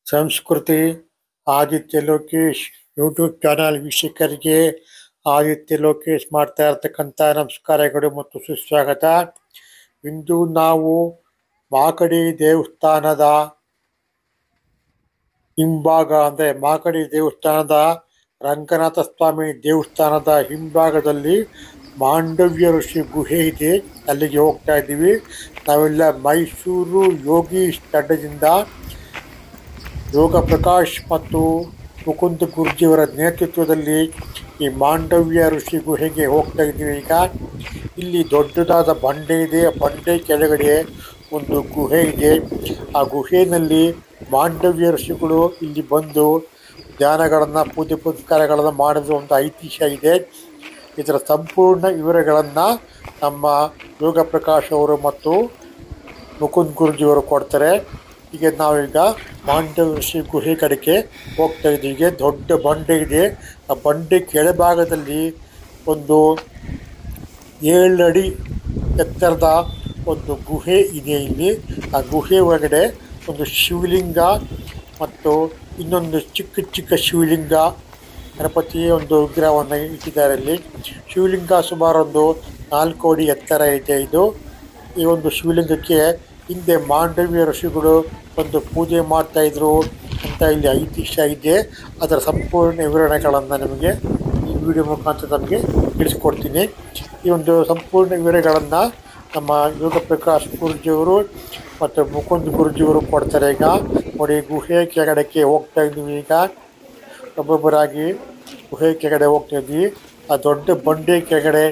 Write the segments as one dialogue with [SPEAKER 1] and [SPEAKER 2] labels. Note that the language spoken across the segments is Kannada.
[SPEAKER 1] ಸಂಸ್ಕೃತಿ ಆದಿತ್ಯ ಲೋಕೇಶ್ ಯೂಟ್ಯೂಬ್ ಚಾನಲ್ ವೀಕ್ಷಕರಿಗೆ ಆದಿತ್ಯ ಲೋಕೇಶ್ ಮಾಡ್ತಾ ಇರತಕ್ಕಂಥ ನಮಸ್ಕಾರಗಳು ಮತ್ತು ಸುಸ್ವಾಗತ. ಇಂದು ನಾವು ಮಾಗಡಿ ದೇವಸ್ಥಾನದ ಹಿಂಭಾಗ ಅಂದರೆ ಮಾಗಡಿ ದೇವಸ್ಥಾನದ ರಂಗನಾಥ ಸ್ವಾಮಿ ದೇವಸ್ಥಾನದ ಹಿಂಭಾಗದಲ್ಲಿ ಮಾಂಡವ್ಯ ಋಷಿ ಗುಹೆ ಇದೆ, ಅಲ್ಲಿಗೆ ಹೋಗ್ತಾ ಇದ್ದೀವಿ. ನಾವೆಲ್ಲ ಮೈಸೂರು ಯೋಗೀಶ್ ತಂಡದಿಂದ ಯೋಗ ಪ್ರಕಾಶ್ ಮತ್ತು ಮುಕುಂದ ಗುರುಜಿಯವರ ನೇತೃತ್ವದಲ್ಲಿ ಈ ಮಾಂಡವ್ಯ ಋಷಿ ಗುಹೆಗೆ ಹೋಗ್ತಾ ಇದ್ದೀವಿ. ಈಗ ಇಲ್ಲಿ ದೊಡ್ಡದಾದ ಬಂಡೆ ಇದೆ, ಬಂಡೆ ಕೆಳಗಡೆ ಒಂದು ಗುಹೆ ಇದೆ. ಆ ಗುಹೆಯಲ್ಲಿ ಮಾಂಡವ್ಯ ಋಷಿಗಳು ಇಲ್ಲಿ ಬಂದು ಧ್ಯಾನಗಳನ್ನು ಪೂಜೆ ಪುನಸ್ಕಾರಗಳನ್ನು ಮಾಡಿದ ಒಂದು ಐತಿಹ್ಯ ಇದೆ. ಇದರ ಸಂಪೂರ್ಣ ವಿವರಗಳನ್ನು ನಮ್ಮ ಯೋಗ ಪ್ರಕಾಶ್ ಅವರು ಮತ್ತು ಮುಕುಂದ್ ಗುರುಜಿಯವರು ಕೊಡ್ತಾರೆ. ಈಗ ನಾವೀಗ ಮಾಂಡವ್ಯ ಋಷಿ ಗುಹೆ ಕಡೆಗೆ ಹೋಗ್ತಾ ಇದ್ದೀವಿ. ದೊಡ್ಡ ಬಂಡೆ ಇದೆ, ಆ ಬಂಡೆ ಕೆಳಭಾಗದಲ್ಲಿ ಒಂದು 7 ಅಡಿ ಎತ್ತರದ ಒಂದು ಗುಹೆ ಇದೆ. ಇಲ್ಲಿ ಆ ಗುಹೆ ಒಳಗಡೆ ಒಂದು ಶಿವಲಿಂಗ ಮತ್ತು ಇನ್ನೊಂದು ಚಿಕ್ಕ ಚಿಕ್ಕ ಶಿವಲಿಂಗ ಗಣಪತಿ ಒಂದು ವಿಗ್ರಹವನ್ನು ಇಟ್ಟಿದ್ದಾರೆ. ಇಲ್ಲಿ ಶಿವಲಿಂಗ ಸುಮಾರು ಒಂದು 4 ಅಡಿ ಎತ್ತರ ಇದೆ. ಈ ಒಂದು ಶಿವಲಿಂಗಕ್ಕೆ ಹಿಂದೆ ಮಾಂಡವ್ಯ ಋಷಿಗಳು ಒಂದು ಪೂಜೆ ಮಾಡ್ತಾ ಇದ್ರು ಅಂತ ಇಲ್ಲಿ ಐತಿಹ್ಯ ಇದೆ. ಅದರ ಸಂಪೂರ್ಣ ವಿವರಣೆಗಳನ್ನು ನಿಮಗೆ ಈ ವಿಡಿಯೋ ಮುಖಾಂತರ ನಮಗೆ ತಿಳಿಸ್ಕೊಡ್ತೀನಿ. ಈ ಒಂದು ಸಂಪೂರ್ಣ ವಿವರಗಳನ್ನು ನಮ್ಮ ಯೋಗ ಪ್ರಕಾಶ್ ಗುರುಜಿಯವರು ಮತ್ತು ಮುಕುಂದ್ ಗುರುಜಿಯವರು ಕೊಡ್ತಾರೆ. ಈಗ ನೋಡಿ, ಗುಹೆ ಕೆಳಗಡೆಗೆ ಹೋಗ್ತಾ ಇದ್ದೀವಿ. ಈಗ ಒಬ್ಬೊಬ್ಬರಾಗಿ ಗುಹೆ ಕೆಳಗಡೆ ಹೋಗ್ತಾ ಇದ್ವಿ. ಆ ದೊಡ್ಡ ಬಂಡೆ ಕೆಳಗಡೆ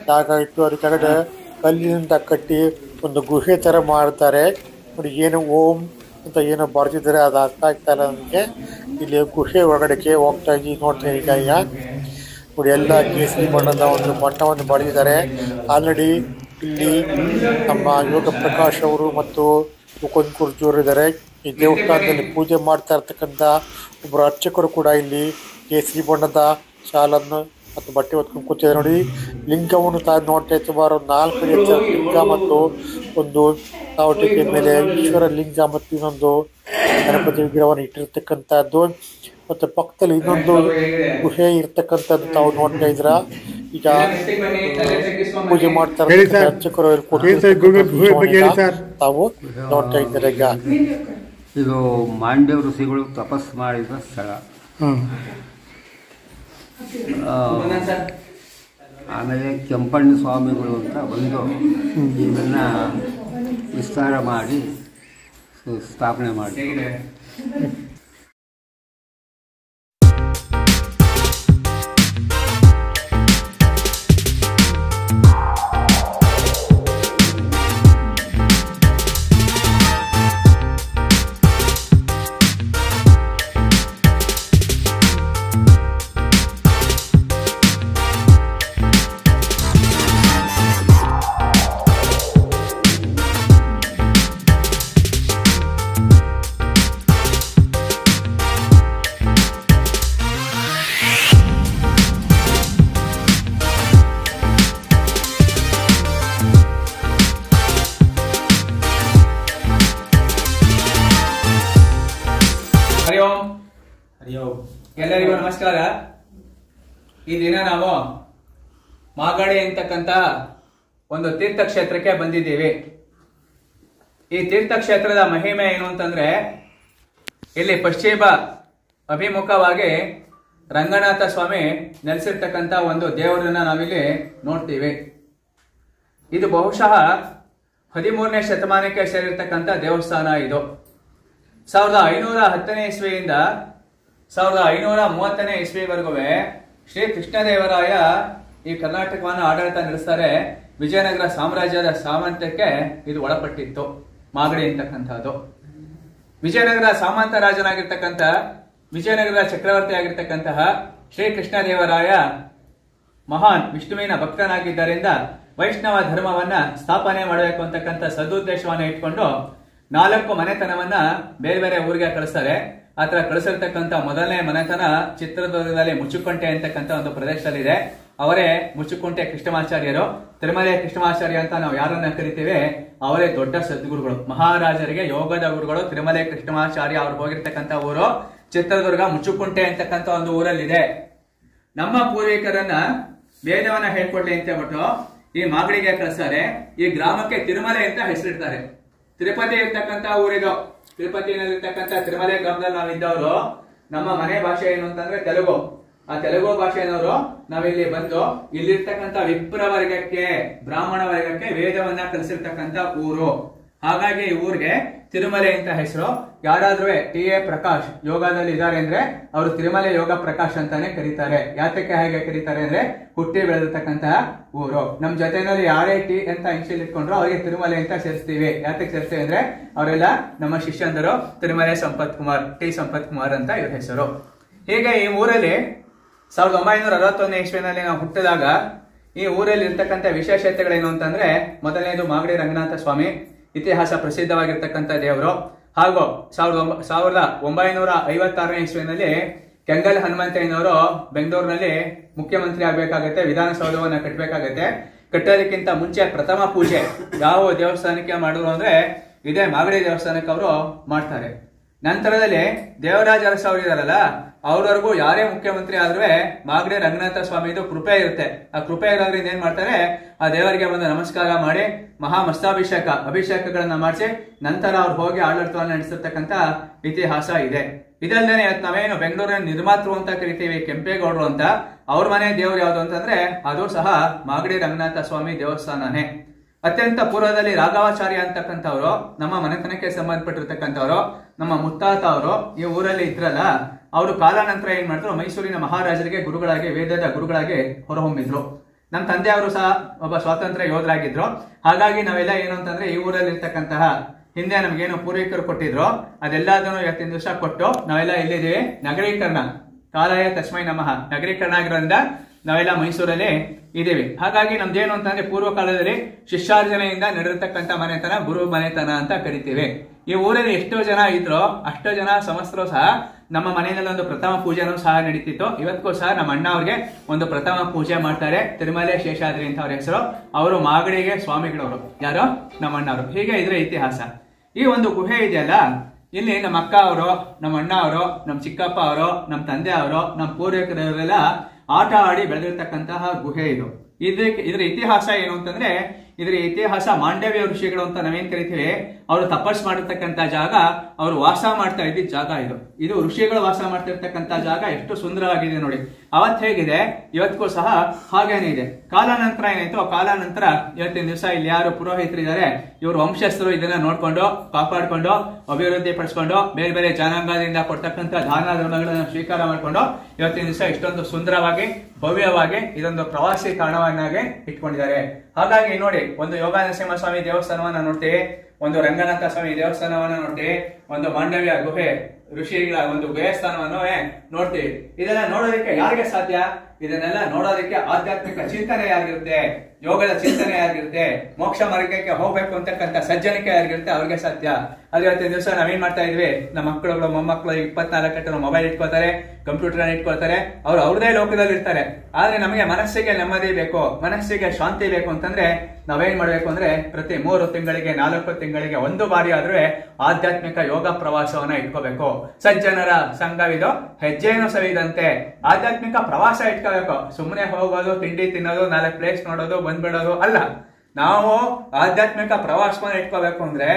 [SPEAKER 1] ಜಾಗ ಇಟ್ಟು ಅದ್ರ ಕೆಳಗಡೆ ಕಲ್ಲಿನಿಂದ ಕಟ್ಟಿ ಒಂದು ಗುಹೆ ಥರ ಮಾಡ್ತಾರೆ. ನೋಡಿ, ಏನು ಓಂ ಅಂತ ಏನೋ ಬರ್ತಿದ್ದಾರೆ, ಅದು ಅರ್ಥ ಆಗ್ತಾ ಇಲ್ಲ ನನಗೆ. ಇಲ್ಲಿ ಗುಹೆ ಒಳಗಡೆಗೆ ಹೋಗ್ತಾ ಇದ್ದೀವಿ. ನೋಡ್ತಾ ಈಗ ನೋಡಿ, ಎಲ್ಲ ಕೇಸರಿ ಬಣ್ಣದ ಒಂದು ಬಣ್ಣವನ್ನು ಬರೆದಿದ್ದಾರೆ. ಆಲ್ರೆಡಿ ಇಲ್ಲಿ ನಮ್ಮ ಯೋಗ ಪ್ರಕಾಶ್ ಅವರು ಮತ್ತು ಮುಕುಂದ್ ಗುರುಜಿಯವರು ಇದ್ದಾರೆ. ಈ ದೇವಸ್ಥಾನದಲ್ಲಿ ಪೂಜೆ ಮಾಡ್ತಾ ಇರ್ತಕ್ಕಂಥ ಒಬ್ಬರು ಅರ್ಚಕರು ಕೂಡ ಇಲ್ಲಿ ಕೇಸರಿ ಬಣ್ಣದ ಶಾಲನ್ನು ಮತ್ತು ಬಟ್ಟೆ ಹೊತ್ಕೊಂಡು ಕೂತಿದ್ದಾರೆ. ನೋಡಿ, ಲಿಂಗವನ್ನು ನೋಡ್ತಾ ಇತ್ತು. ಸುಮಾರು 4 ಅಡಿ ಲಿಂಗ ಮತ್ತು ಒಂದು ತಾವಟಿಕೆ ಮೇಲೆ ಈಶ್ವರ ಲಿಂಗ ಮತ್ತು ಇನ್ನೊಂದು ಗಣಪತಿ ವಿಗ್ರಹವನ್ನು ಇಟ್ಟಿರ್ತಕ್ಕಂಥದ್ದು ಮತ್ತು ಪಕ್ಕದಲ್ಲಿ ಇನ್ನೊಂದು ಗುಹೆ ಇರ್ತಕ್ಕಂಥದ್ದು ತಾವು ನೋಡ್ತಾ ಇದ್ರ. ಈಗ ಪೂಜೆ ಮಾಡ್ತಾ ಇರ್ತಕ್ಕಂಥ ಅರ್ಚಕರು ತಾವು ನೋಡ್ತಾ ಇದ್ದಾರೆ. ಈಗ
[SPEAKER 2] ಇದು ಮಾಂಡವ್ಯ ಋಷಿಗಳು ತಪಸ್ ಮಾಡಿದ ಸ್ಥಳ. ಆಮೇಲೆ ಕೆಂಪಣ್ಣ ಸ್ವಾಮಿಗಳು ಅಂತ ಬಂದು ಇದನ್ನು ವಿಸ್ತಾರ ಮಾಡಿ ಸ್ಥಾಪನೆ ಮಾಡಿ.
[SPEAKER 3] ಎಲ್ಲರಿಗೂ ನಮಸ್ಕಾರ. ಈ ದಿನ ನಾವು ಮಾಗಡಿ ಅಂತಕ್ಕಂತ ಒಂದು ತೀರ್ಥಕ್ಷೇತ್ರಕ್ಕೆ ಬಂದಿದ್ದೀವಿ. ಈ ತೀರ್ಥಕ್ಷೇತ್ರದ ಮಹಿಮೆ ಏನು ಅಂತಂದ್ರೆ, ಇಲ್ಲಿ ಪಶ್ಚಿಮ ಅಭಿಮುಖವಾಗಿ ರಂಗನಾಥ ಸ್ವಾಮಿ ನೆಲೆಸಿರ್ತಕ್ಕಂಥ ಒಂದು ದೇವರನ್ನ ನಾವಿಲ್ಲಿ ನೋಡ್ತೀವಿ. ಇದು ಬಹುಶಃ 13ನೇ ಶತಮಾನಕ್ಕೆ ಸೇರಿರ್ತಕ್ಕಂಥ ದೇವಸ್ಥಾನ. ಇದು 1510ನೇ ಇಸ್ವಿಯಿಂದ 1530ನೇ ಇಸ್ವಿವರೆಗೂ ಶ್ರೀ ಕೃಷ್ಣದೇವರಾಯ ಈ ಕರ್ನಾಟಕವನ್ನು ಆಡಳಿತ ನಡೆಸ್ತಾರೆ. ವಿಜಯನಗರ ಸಾಮ್ರಾಜ್ಯದ ಸಾಮಂತಕ್ಕೆ ಇದು ಒಳಪಟ್ಟಿತ್ತು ಮಾಗಡಿ ಅಂತಕ್ಕಂಥದ್ದು. ವಿಜಯನಗರ ಸಾಮಂತ ರಾಜನಾಗಿರ್ತಕ್ಕಂಥ ವಿಜಯನಗರ ಚಕ್ರವರ್ತಿ ಆಗಿರ್ತಕ್ಕಂತಹ ಶ್ರೀ ಕೃಷ್ಣದೇವರಾಯ ಮಹಾನ್ ವಿಷ್ಣುವಿನ ಭಕ್ತನಾಗಿದ್ದರಿಂದ ವೈಷ್ಣವ ಧರ್ಮವನ್ನ ಸ್ಥಾಪನೆ ಮಾಡಬೇಕು ಅಂತಕ್ಕಂಥ ಸದುದ್ದೇಶವನ್ನ ಇಟ್ಕೊಂಡು 4 ಮನೆತನವನ್ನ ಬೇರೆ ಬೇರೆ ಊರಿಗೆ ಕಳಿಸ್ತಾರೆ. ಆತರ ಕಳಿಸಿರ್ತಕ್ಕಂಥ ಮೊದಲನೇ ಮನೆತನ ಚಿತ್ರದುರ್ಗದಲ್ಲಿ ಮುಚ್ಚುಕಂಟೆ ಅಂತಕ್ಕಂಥ ಒಂದು ಪ್ರದೇಶದಲ್ಲಿದೆ. ಅವರೇ ಮುಚ್ಚುಕುಂಟೆ ಕೃಷ್ಣಮಾಚಾರ್ಯರು. ತಿರುಮಲೆ ಕೃಷ್ಣಮಾಚಾರ್ಯ ಅಂತ ನಾವು ಯಾರನ್ನ ಕರಿತೇವೆ ಅವರೇ ದೊಡ್ಡ ಸದ್ಗುರುಗಳು, ಮಹಾರಾಜರಿಗೆ ಯೋಗದ ಗುರುಗಳು. ತಿರುಮಲೆ ಕೃಷ್ಣಮಾಚಾರ್ಯ ಅವ್ರು ಹೋಗಿರ್ತಕ್ಕಂಥ ಊರು ಚಿತ್ರದುರ್ಗ ಮುಚ್ಚುಕುಂಟೆ ಅಂತಕ್ಕಂಥ ಒಂದು ಊರಲ್ಲಿದೆ. ನಮ್ಮ ಪೂರ್ವಿಕರನ್ನ ವೇದವನ್ನ ಹೇಳ್ಕೊಡ್ಲಿ ಅಂತ ಹೇಳ್ಬಿಟ್ಟು ಈ ಮಾಗಡಿಗೆ ಕಳಿಸ್ತಾರೆ. ಈ ಗ್ರಾಮಕ್ಕೆ ತಿರುಮಲೆ ಅಂತ ಹೆಸರಿಡ್ತಾರೆ. ತಿರುಪತಿ ಇರ್ತಕ್ಕಂಥ ಊರಿದು. ತಿರುಪತಿನಲ್ಲಿರ್ತಕ್ಕಂಥ ತಿರುಮಲೆ ಗ್ರಾಮದಲ್ಲಿ ನಾವಿದ್ದವರು. ನಮ್ಮ ಮನೆ ಭಾಷೆ ಏನು ಅಂತಂದ್ರೆ ತೆಲುಗು. ಆ ತೆಲುಗು ಭಾಷೆಯವರು ನಾವಿಲ್ಲಿ ಬಂದು ಇಲ್ಲಿರ್ತಕ್ಕಂಥ ವಿಪ್ರ ವರ್ಗಕ್ಕೆ, ಬ್ರಾಹ್ಮಣ ವರ್ಗಕ್ಕೆ ವೇದವನ್ನ ಕಲಿಸಿರ್ತಕ್ಕಂಥ ಊರು. ಹಾಗಾಗಿ ಈ ಊರಿಗೆ ತಿರುಮಲೆ ಅಂತ ಹೆಸರು. ಯಾರಾದ್ರೂ ಟಿ.ಎ. ಪ್ರಕಾಶ್ ಯೋಗದಲ್ಲಿ ಇದ್ದಾರೆ ಅಂದ್ರೆ ಅವರು ತಿರುಮಲೆ ಯೋಗ ಪ್ರಕಾಶ್ ಅಂತಾನೆ ಕರೀತಾರೆ. ಯಾತಕ್ಕೆ ಹಾಗೆ ಕರೀತಾರೆ ಅಂದ್ರೆ ಹುಟ್ಟಿ ಬೆಳೆದಿರ್ತಕ್ಕಂತಹ ಊರು. ನಮ್ ಜೊತೆನಲ್ಲಿ ಯಾರೇ ಟಿ ಅಂತ ಇನ್ಶಿಯಲ್ ಇಟ್ಕೊಂಡ್ರು ಅವರಿಗೆ ತಿರುಮಲೆ ಅಂತ ಸೇರಿಸ್ತೀವಿ. ಯಾತಕ್ಕೆ ಸೇರಿಸ್ತೀವಿ ಅಂದ್ರೆ ಅವರೆಲ್ಲ ನಮ್ಮ ಶಿಷ್ಯಂದರು. ತಿರುಮಲೆ ಸಂಪತ್ ಕುಮಾರ್, ಟಿ ಸಂಪತ್ ಕುಮಾರ್ ಅಂತ ಇವ್ರ ಹೆಸರು. ಹೀಗೆ ಈ ಊರಲ್ಲಿ 1961 ಇಸ್ವಿನಲ್ಲಿ ನಾವು ಹುಟ್ಟಿದಾಗ ಈ ಊರಲ್ಲಿ ಇರ್ತಕ್ಕಂಥ ವಿಶೇಷತೆಗಳೇನು ಅಂತಂದ್ರೆ, ಮೊದಲನೇದು ಮಾಗಡಿ ರಂಗನಾಥ ಸ್ವಾಮಿ, ಇತಿಹಾಸ ಪ್ರಸಿದ್ಧವಾಗಿರ್ತಕ್ಕಂಥ ದೇವರು. ಹಾಗೂ 1956ನೇ ಇಸ್ವಿನಲ್ಲಿ ಕೆಂಗಲ್ ಹನುಮಂತಯ್ಯನವರು ಬೆಂಗಳೂರಿನಲ್ಲಿ ಮುಖ್ಯಮಂತ್ರಿ ಆಗ್ಬೇಕಾಗತ್ತೆ, ವಿಧಾನಸೌಧವನ್ನ ಕಟ್ಟಬೇಕಾಗತ್ತೆ. ಕಟ್ಟೋದಕ್ಕಿಂತ ಮುಂಚೆ ಪ್ರಥಮ ಪೂಜೆ ಯಾವ ದೇವಸ್ಥಾನಕ್ಕೆ ಮಾಡಿದ್ರು ಅಂದ್ರೆ ಇದೇ ಮಾಗಡಿ ದೇವಸ್ಥಾನಕ್ಕೆ ಅವರು ಮಾಡ್ತಾರೆ. ನಂತರದಲ್ಲಿ ದೇವರಾಜ ಅರಸು ಅವರು ಇದಾರಲ್ಲ, ಅವ್ರವರೆಗೂ ಯಾರೇ ಮುಖ್ಯಮಂತ್ರಿ ಆದ್ರೂ ಮಾಗಡಿ ರಂಗನಾಥ ಸ್ವಾಮಿದು ಕೃಪೆ ಇರುತ್ತೆ. ಆ ಕೃಪೆ ಇರೋದ್ರಿಂದ ಏನ್ ಮಾಡ್ತಾರೆ, ಆ ದೇವರಿಗೆ ಒಂದು ನಮಸ್ಕಾರ ಮಾಡಿ ಅಭಿಷೇಕಗಳನ್ನ ಮಾಡಿಸಿ ನಂತರ ಅವ್ರು ಹೋಗಿ ಆಡಳಿತವನ್ನ ನಡೆಸಿರ್ತಕ್ಕಂಥ ಇತಿಹಾಸ ಇದೆ. ಇದಲ್ದೇನೆ ನಾವೇನು ಬೆಂಗಳೂರಿನ ನಿರ್ಮಾತೃ ಅಂತ ಕರಿತೀವಿ, ಕೆಂಪೇಗೌಡರು ಅಂತ, ಅವ್ರ ಮನೆ ದೇವ್ರು ಯಾವ್ದು ಅಂತಂದ್ರೆ ಅದು ಸಹ ಮಾಗಡಿ ರಂಗನಾಥ ಸ್ವಾಮಿ ದೇವಸ್ಥಾನನೇ. ಅತ್ಯಂತ ಪೂರ್ವದಲ್ಲಿ ರಾಘವಾಚಾರ್ಯ ಅಂತಕ್ಕಂಥವ್ರು, ನಮ್ಮ ಮನೆತನಕ್ಕೆ ಸಂಬಂಧಪಟ್ಟಿರ್ತಕ್ಕಂಥವ್ರು, ನಮ್ಮ ಮುತ್ತಾತ ಅವರು ಈ ಊರಲ್ಲಿ ಇದ್ರಲ್ಲ, ಅವರು ಕಾಲಾನಂತರ ಏನ್ ಮಾಡಿದ್ರು, ಮೈಸೂರಿನ ಮಹಾರಾಜರಿಗೆ ಗುರುಗಳಾಗಿ, ವೇದದ ಗುರುಗಳಾಗಿ ಹೊರಹೊಮ್ಮಿದ್ರು. ನಮ್ಮ ತಂದೆ ಅವರು ಸಹ ಒಬ್ಬ ಸ್ವಾತಂತ್ರ್ಯ ಯೋಧರಾಗಿದ್ರು. ಹಾಗಾಗಿ ನಾವೆಲ್ಲ ಏನು ಅಂತಂದ್ರೆ ಈ ಊರಲ್ಲಿ ಇರ್ತಕ್ಕಂತಹ ಹಿಂದೆ ನಮ್ಗೇನು ಪೂರ್ವಿಕರು ಕೊಟ್ಟಿದ್ರು ಅದೆಲ್ಲದನ್ನು ಇವತ್ತಿನ ದಿವಸ ಕೊಟ್ಟು ನಾವೆಲ್ಲ ಎಲ್ಲಿದ್ದೀವಿ, ನಗರೀಕರಣ, ಕಾಲಾಯ ತಸ್ಮೈ ನಮಃ, ನಗರೀಕರಣ ಆಗಿರೋದ್ರಿಂದ ನಾವೆಲ್ಲ ಮೈಸೂರಲ್ಲಿ ಇದ್ದೀವಿ. ಹಾಗಾಗಿ ನಮ್ದೇನು ಅಂತಂದ್ರೆ ಪೂರ್ವ ಕಾಲದಲ್ಲಿ ಶಿಷ್ಯಾರ್ಜನೆಯಿಂದ ನಡೆದಿರ್ತಕ್ಕಂಥ ಮನೆತನ ಗುರು ಮನೆತನ ಅಂತ ಕರಿತೀವಿ. ಈ ಊರಲ್ಲಿ ಎಷ್ಟೋ ಜನ ಇದ್ರು, ಅಷ್ಟೋ ಜನ ಸಮಸ್ತರು ಸಹ ನಮ್ಮ ಮನೆಯಲ್ಲಿ ಒಂದು ಪ್ರಥಮ ಪೂಜೆನೂ ಸಹ ನಡೀತಿತ್ತು. ಇವತ್ತಿಗೂ ಸಹ ನಮ್ಮ ಅಣ್ಣ ಅವ್ರಿಗೆ ಒಂದು ಪ್ರಥಮ ಪೂಜೆ ಮಾಡ್ತಾರೆ. ತಿರುಮಲೆ ಶೇಷಾದ್ರಿ ಅಂತ ಅವ್ರ ಹೆಸರು. ಅವರು ಮಾಗಡಿಗೆ ಸ್ವಾಮಿಗಳವರು. ಯಾರು? ನಮ್ಮ ಅಣ್ಣವರು. ಹೀಗೆ ಇದ್ರ ಇತಿಹಾಸ. ಈ ಒಂದು ಗುಹೆ ಇದೆಯಲ್ಲ, ಇಲ್ಲಿ ನಮ್ಮ ಅಕ್ಕ ಅವರು, ನಮ್ಮ ಅಣ್ಣ ಅವರು, ನಮ್ಮ ಚಿಕ್ಕಪ್ಪ ಅವರು, ನಮ್ಮ ತಂದೆ ಅವರು, ನಮ್ಮ ಪೂರ್ವಿಕರೆಲ್ಲ ಆಟ ಆಡಿ ಬೆಳೆದಿರ್ತಕ್ಕಂತಹ ಗುಹೆ ಇದು. ಇದ್ರ ಇತಿಹಾಸ ಏನು ಅಂತಂದ್ರೆ, ಇದ್ರ ಇತಿಹಾಸ ಮಾಂಡವ್ಯ ಋಷಿಗಳು ಅಂತ ನಾವೇನ್ ಕರಿತೀವಿ, ಅವರು ತಪಸ್ ಮಾಡಿರ್ತಕ್ಕಂಥ ಜಾಗ, ಅವರು ವಾಸ ಮಾಡ್ತಾ ಇದ್ದಿದ್ದ ಜಾಗ ಇದು. ಇದು ಋಷಿಗಳು ವಾಸ ಮಾಡ್ತಿರ್ತಕ್ಕಂಥ ಜಾಗ. ಎಷ್ಟು ಸುಂದರವಾಗಿದೆ ನೋಡಿ. ಅವತ್ತು ಹೇಗಿದೆ ಇವತ್ತಿಗೂ ಸಹ ಹಾಗೇನೆ ಇದೆ. ಕಾಲಾನಂತರ ಏನಾಯ್ತು, ಕಾಲಾನಂತರ ಇವತ್ತಿನ ದಿವಸ ಇಲ್ಲಿ ಯಾರು ಪುರೋಹಿತರು ಇದ್ದಾರೆ, ಇವರು ವಂಶಸ್ಥರು ಇದನ್ನ ನೋಡ್ಕೊಂಡು ಕಾಪಾಡ್ಕೊಂಡು ಅಭಿವೃದ್ಧಿ ಪಡಿಸ್ಕೊಂಡು ಬೇರೆ ಬೇರೆ ಜನಾಂಗದಿಂದ ಕೊಡ್ತಕ್ಕಂಥ ದಾನ ಧರ್ಮಗಳನ್ನ ಸ್ವೀಕಾರ ಮಾಡ್ಕೊಂಡು ಇವತ್ತಿನ ದಿವಸ ಇಷ್ಟೊಂದು ಸುಂದರವಾಗಿ ಭವ್ಯವಾಗಿ ಇದೊಂದು ಪ್ರವಾಸಿ ತಾಣವನ್ನಾಗಿ ಇಟ್ಕೊಂಡಿದ್ದಾರೆ. ಹಾಗಾಗಿ ನೋಡಿ, ಒಂದು ಯೋಗ ನರಸಿಂಹ ಸ್ವಾಮಿ ದೇವಸ್ಥಾನವನ್ನ ನೋಡ್ತೀವಿ, ಒಂದು ರಂಗನಾಥ ಸ್ವಾಮಿ ದೇವಸ್ಥಾನವನ್ನ ನೋಡ್ತೀವಿ, ಒಂದು ಮಾಂಡವ್ಯ ಗುಹೆ ಋಷಿಗಳ ಒಂದು ದೇವಸ್ಥಾನವನ್ನು ನೋಡ್ತೀವಿ. ಇದೆಲ್ಲ ನೋಡೋದಕ್ಕೆ ಯಾರಿಗೆ ಸಾಧ್ಯ? ಇದನ್ನೆಲ್ಲ ನೋಡೋದಕ್ಕೆ ಆಧ್ಯಾತ್ಮಿಕ ಚಿಂತನೆ ಯಾರಿರುತ್ತೆ, ಯೋಗದ ಚಿಂತನೆ ಯಾರಿರುತ್ತೆ, ಮೋಕ್ಷ ಮಾರ್ಗಕ್ಕೆ ಹೋಗ್ಬೇಕು ಅಂತಕ್ಕಂಥ ಸಜ್ಜನಿಕೆ ಯಾರಿಗಿರುತ್ತೆ, ಅವ್ರಿಗೆ ಸಾಧ್ಯ. ಅದ್ರ ಇವತ್ತಿನ ದಿವಸ ನಾವೇನ್ ಮಾಡ್ತಾ ಇದ್ವಿ, ನಮ್ಮ ಮಕ್ಕಳುಗಳು ಮೊಮ್ಮಕ್ಕಳು 24 ಗಂಟೆ ಮೊಬೈಲ್ ಇಟ್ಕೋತಾರೆ, ಕಂಪ್ಯೂಟರ್ ಇಟ್ಕೊಳ್ತಾರೆ, ಅವ್ರು ಅವ್ರದೇ ಲೋಕದಲ್ಲಿ ಇರ್ತಾರೆ. ಆದ್ರೆ ನಮಗೆ ಮನಸ್ಸಿಗೆ ನೆಮ್ಮದಿ ಬೇಕು, ಮನಸ್ಸಿಗೆ ಶಾಂತಿ ಬೇಕು ಅಂತಂದ್ರೆ ನಾವೇನ್ ಮಾಡ್ಬೇಕು ಅಂದ್ರೆ ಪ್ರತಿ 3 ತಿಂಗಳಿಗೆ 4 ತಿಂಗಳಿಗೆ ಒಂದು ಬಾರಿ ಆದ್ರೆ ಆಧ್ಯಾತ್ಮಿಕ ಯೋಗ ಪ್ರವಾಸವನ್ನ ಇಟ್ಕೋಬೇಕು. ಸಜ್ಜನರ ಸಂಘವಿದು ಹೆಜ್ಜೆಯನ್ನು ಸವಿದಂತೆ ಆಧ್ಯಾತ್ಮಿಕ ಪ್ರವಾಸ ಇಟ್ಕೋಬೇಕು. ಸುಮ್ಮನೆ ಹೋಗೋದು, ತಿಂಡಿ ತಿನ್ನೋದು, 4 ಪ್ಲೇಸ್ ನೋಡೋದು, ಬಂದ್ಬಿಡೋದು ಅಲ್ಲ. ನಾವು ಆಧ್ಯಾತ್ಮಿಕ ಪ್ರವಾಸವನ್ನ ಇಟ್ಕೋಬೇಕು ಅಂದ್ರೆ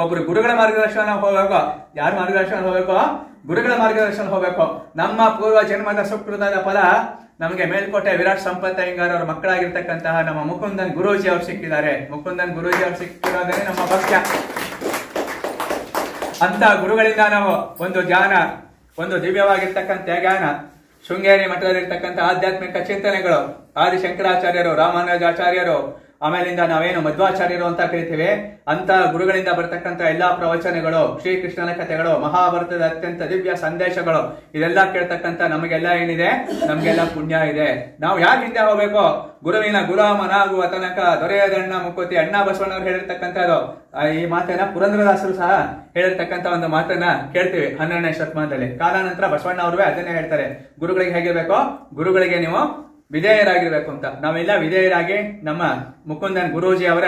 [SPEAKER 3] ಒಬ್ರು ಗುರುಗಳ ಮಾರ್ಗದರ್ಶನ ಹೋಗ್ಬೇಕು. ಯಾರ ಮಾರ್ಗದರ್ಶನ ಹೋಗ್ಬೇಕು? ಗುರುಗಳ ಮಾರ್ಗದರ್ಶನ ಹೋಗ್ಬೇಕು. ನಮ್ಮ ಪೂರ್ವ ಜನ್ಮದ ಸುಕೃತದ ಫಲ ನಮಗೆ ಮೇಲ್ಕೋಟೆ ವಿರಾಟ್ ಸಂಪತ್ ಅಯ್ಯಂಗಾರ್ ಅವ್ರ ಮಕ್ಕಳಾಗಿರ್ತಕ್ಕಂತಹ ನಮ್ಮ ಮುಕುಂದನ್ ಗುರೂಜಿ ಅವ್ರು ಸಿಕ್ಕಿದ್ದಾರೆ. ಮುಕುಂದನ್ ಗುರೂಜಿ ಅವ್ರು ಸಿಕ್ಕಿರೋದೇ ನಮ್ಮ ಭಾಗ್ಯ. ಅಂತ ಗುರುಗಳಿಂದ ನಾವು ಒಂದು ಜ್ಞಾನ, ಒಂದು ದಿವ್ಯವಾಗಿರ್ತಕ್ಕಂಥ ಜ್ಞಾನ, ಶೃಂಗೇರಿ ಮಠದಲ್ಲಿರ್ತಕ್ಕಂಥ ಆಧ್ಯಾತ್ಮಿಕ ಚಿಂತನೆಗಳು, ಆದಿಶಂಕರಾಚಾರ್ಯರು, ರಾಮಾನುಜಾಚಾರ್ಯರು, ಆಮೇಲಿಂದ ನಾವೇನು ಮಧ್ವಾಚಾರ್ಯರು ಅಂತ ಕರಿತೀವಿ, ಅಂತ ಗುರುಗಳಿಂದ ಬರ್ತಕ್ಕಂಥ ಎಲ್ಲಾ ಪ್ರವಚನಗಳು, ಶ್ರೀಕೃಷ್ಣನ ಕಥೆಗಳು, ಮಹಾಭಾರತದ ಅತ್ಯಂತ ದಿವ್ಯ ಸಂದೇಶಗಳು, ಇದೆಲ್ಲ ಕೇಳ್ತಕ್ಕಂಥ ನಮಗೆಲ್ಲ ಏನಿದೆ, ನಮ್ಗೆಲ್ಲ ಪುಣ್ಯ ಇದೆ. ನಾವು ಯಾಕೆ ಹಿಂದೆ ಹೋಗ್ಬೇಕು? ಗುರುವಿನ ಗುಲಾಮನಾಗುವ ತನಕ ದೊರೆಯದಣ್ಣ ಮುಕುತಿ, ಅಣ್ಣ ಬಸವಣ್ಣವ್ರು ಹೇಳಿರ್ತಕ್ಕಂಥದ್ದು. ಈ ಮಾತನ್ನ ಪುರಂದರದಾಸರು ಸಹ ಹೇಳಿರ್ತಕ್ಕಂಥ ಒಂದು ಮಾತನ್ನ ಕೇಳ್ತೀವಿ 12ನೇ ಶತಮಾನದಲ್ಲಿ. ಕಾಲಾನಂತರ ಬಸವಣ್ಣ ಅವ್ರು ಅದನ್ನೇ ಹೇಳ್ತಾರೆ, ಗುರುಗಳಿಗೆ ಹೇಗಿರ್ಬೇಕು? ಗುರುಗಳಿಗೆ ನೀವು ವಿಧೇಯರಾಗಿರ್ಬೇಕು ಅಂತ. ನಾವೆಲ್ಲ ವಿಧೇಯರಾಗಿ ನಮ್ಮ ಮುಕುಂದನ್ ಗುರೂಜಿ ಅವರ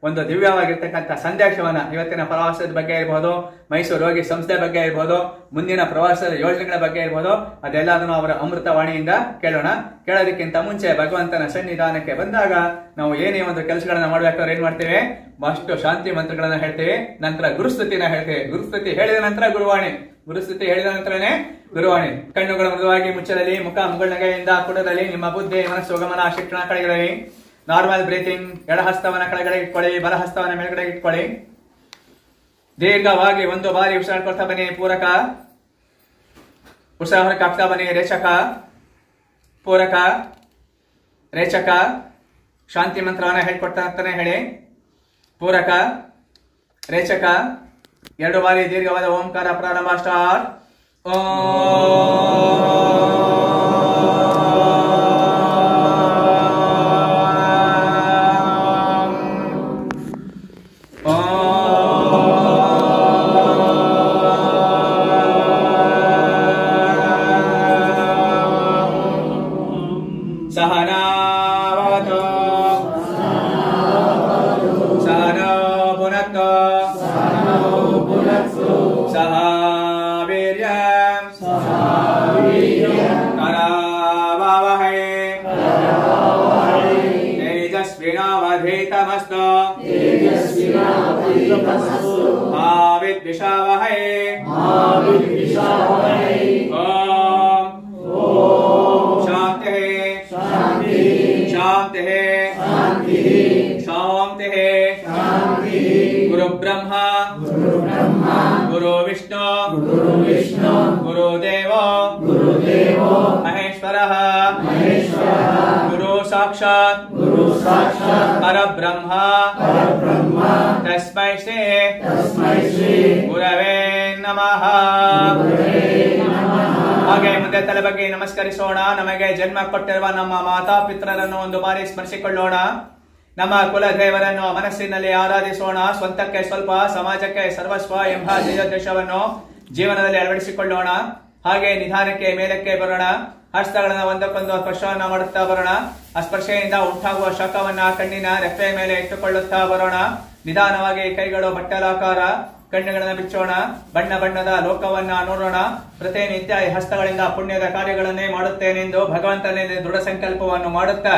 [SPEAKER 3] ಒಂದು ದಿವ್ಯವಾಗಿರ್ತಕ್ಕಂಥ ಸಂದೇಶವನ್ನ ಇವತ್ತಿನ ಪ್ರವಾಸದ ಬಗ್ಗೆ ಇರ್ಬೋದು, ಮೈಸೂರು ರೋಗಿ ಸಂಸ್ಥೆ ಬಗ್ಗೆ ಇರ್ಬೋದು, ಮುಂದಿನ ಪ್ರವಾಸದ ಯೋಜನೆಗಳ ಬಗ್ಗೆ ಇರ್ಬೋದು, ಅದೆಲ್ಲದನ್ನು ಅವರ ಅಮೃತವಾಣಿಯಿಂದ ಕೇಳೋದಕ್ಕಿಂತ ಮುಂಚೆ ಭಗವಂತನ ಸನ್ನಿಧಾನಕ್ಕೆ ಬಂದಾಗ ನಾವು ಏನೇ ಒಂದು ಕೆಲಸಗಳನ್ನ ಮಾಡ್ಬೇಕಾದ್ರೆ ಏನ್ ಮಾಡ್ತೇವೆ, ಅಷ್ಟು ಶಾಂತಿ ಮಂತ್ರಗಳನ್ನ ಹೇಳ್ತೇವೆ, ನಂತರ ಗುರುಸ್ತುತಿನ ಹೇಳ್ತೇವೆ. ಗುರುಸ್ತುತಿ ಹೇಳಿದ ನಂತರ ಗುರುವಾಣಿ, ಗುರುಸ್ತುತಿ ಹೇಳಿದ ನಂತರನೇ ಗುರುವಾಣಿ. ಕಣ್ಣುಗಳು ಮೃದುವಾಗಿ ಮುಚ್ಚದಲ್ಲಿ, ಮುಖ ಮುಗುಳ್ನಗೆಯಿಂದ ಕೂಡದಲ್ಲಿ, ನಿಮ್ಮ ಬುದ್ಧಿ ಮನಸ್ಸು ಗಮನ ಶಿಕ್ಷಣ ಕಡೆಗಳಲ್ಲಿ. Normal breathing. ಎಡಹಸ್ತವನ್ನ ಕೆಳಗಡೆ ಇಟ್ಕೊಳ್ಳಿ, ಬಲಹಸ್ತವನ್ನ ಮೇಲ್ಗಡೆ ಇಟ್ಕೊಳ್ಳಿ. ದೀರ್ಘವಾಗಿ ಒಂದು ಬಾರಿ ಉಸಿರಾಡ್ಕೊಳ್ತಾ ಬನ್ನಿ. ಪೂರಕ ಉಸಿರು ಹೊರಕ್ಕೆ ಹಾಕ್ತಾ ಬನ್ನಿ. ರೇಚಕ, ಪೂರಕ, ರೇಚಕ. ಶಾಂತಿ ಮಂತ್ರವನ್ನ ಹೇಳ್ಕೊಡ್ತಾ ಅಂತಾನೆ ಹೇಳಿ. ಪೂರಕ, ರೇಚಕ. 2 ಬಾರಿ ದೀರ್ಘವಾದ ಓಂಕಾರ ಪ್ರಾರಂಭ. ಸ್ಟಾರ್ಟ್. सहनावतु सहनो भुनक्तु सह वीर्यं करावहै तेजस्विनावधीतमस्तु मा विद्विषावहै. गुरु ब्रह्मा गुरु विष्णु गुरुदेव महेश्वरः गुरु साक्षात् परब्रह्म तस्मै श्री गुरवे नमः. ಹಾಗೆ ಮುಂದೆ ತಲೆ ಬಗ್ಗೆ ನಮಸ್ಕರಿಸೋಣ. ನಮಗೆ ಜನ್ಮ ಕೊಟ್ಟಿರುವ ನಮ್ಮ ಮಾತಾ ಪಿತರನ್ನು ಒಂದು ಬಾರಿ ಸ್ಮರಿಸಿಕೊಳ್ಳೋಣ. ನಮ್ಮ ಕುಲದೇವರನ್ನು ಮನಸ್ಸಿನಲ್ಲಿ ಆರಾಧಿಸೋಣ. ಸ್ವಂತಕ್ಕೆ ಸ್ವಲ್ಪ, ಸಮಾಜಕ್ಕೆ ಸರ್ವಸ್ವ ಎಂಬ ದೇಶವನ್ನು ಜೀವನದಲ್ಲಿ ಅಳವಡಿಸಿಕೊಳ್ಳೋಣ. ಹಾಗೆ ನಿಧಾನಕ್ಕೆ ಮೇಲಕ್ಕೆ ಬರೋಣ. ಹಸ್ತಗಳನ್ನ ಒಂದಕ್ಕೊಂದು ಸ್ಪರ್ಶವನ್ನ ಮಾಡುತ್ತಾ ಬರೋಣ. ಆ ಸ್ಪರ್ಶೆಯಿಂದ ಉಂಟಾಗುವ ಶಾಖವನ್ನ ಕಣ್ಣಿನ ರೆಪ್ಪೆ ಮೇಲೆ ಇಟ್ಟುಕೊಳ್ಳುತ್ತಾ ಬರೋಣ. ನಿಧಾನವಾಗಿ ಕೈಗಳು ಬಟ್ಟಲಾಕಾರ, ಕಣ್ಣುಗಳನ್ನ ಬಿಚ್ಚೋಣ. ಬಣ್ಣ ಬಣ್ಣದ ಲೋಕವನ್ನ ನೋಡೋಣ. ಪ್ರತಿನಿತ್ಯ ಈ ಹಸ್ತಗಳಿಂದ ಪುಣ್ಯದ ಕಾರ್ಯಗಳನ್ನೇ ಮಾಡುತ್ತೇನೆಂದು ಭಗವಂತನೇ ದೃಢ ಸಂಕಲ್ಪವನ್ನು ಮಾಡುತ್ತಾ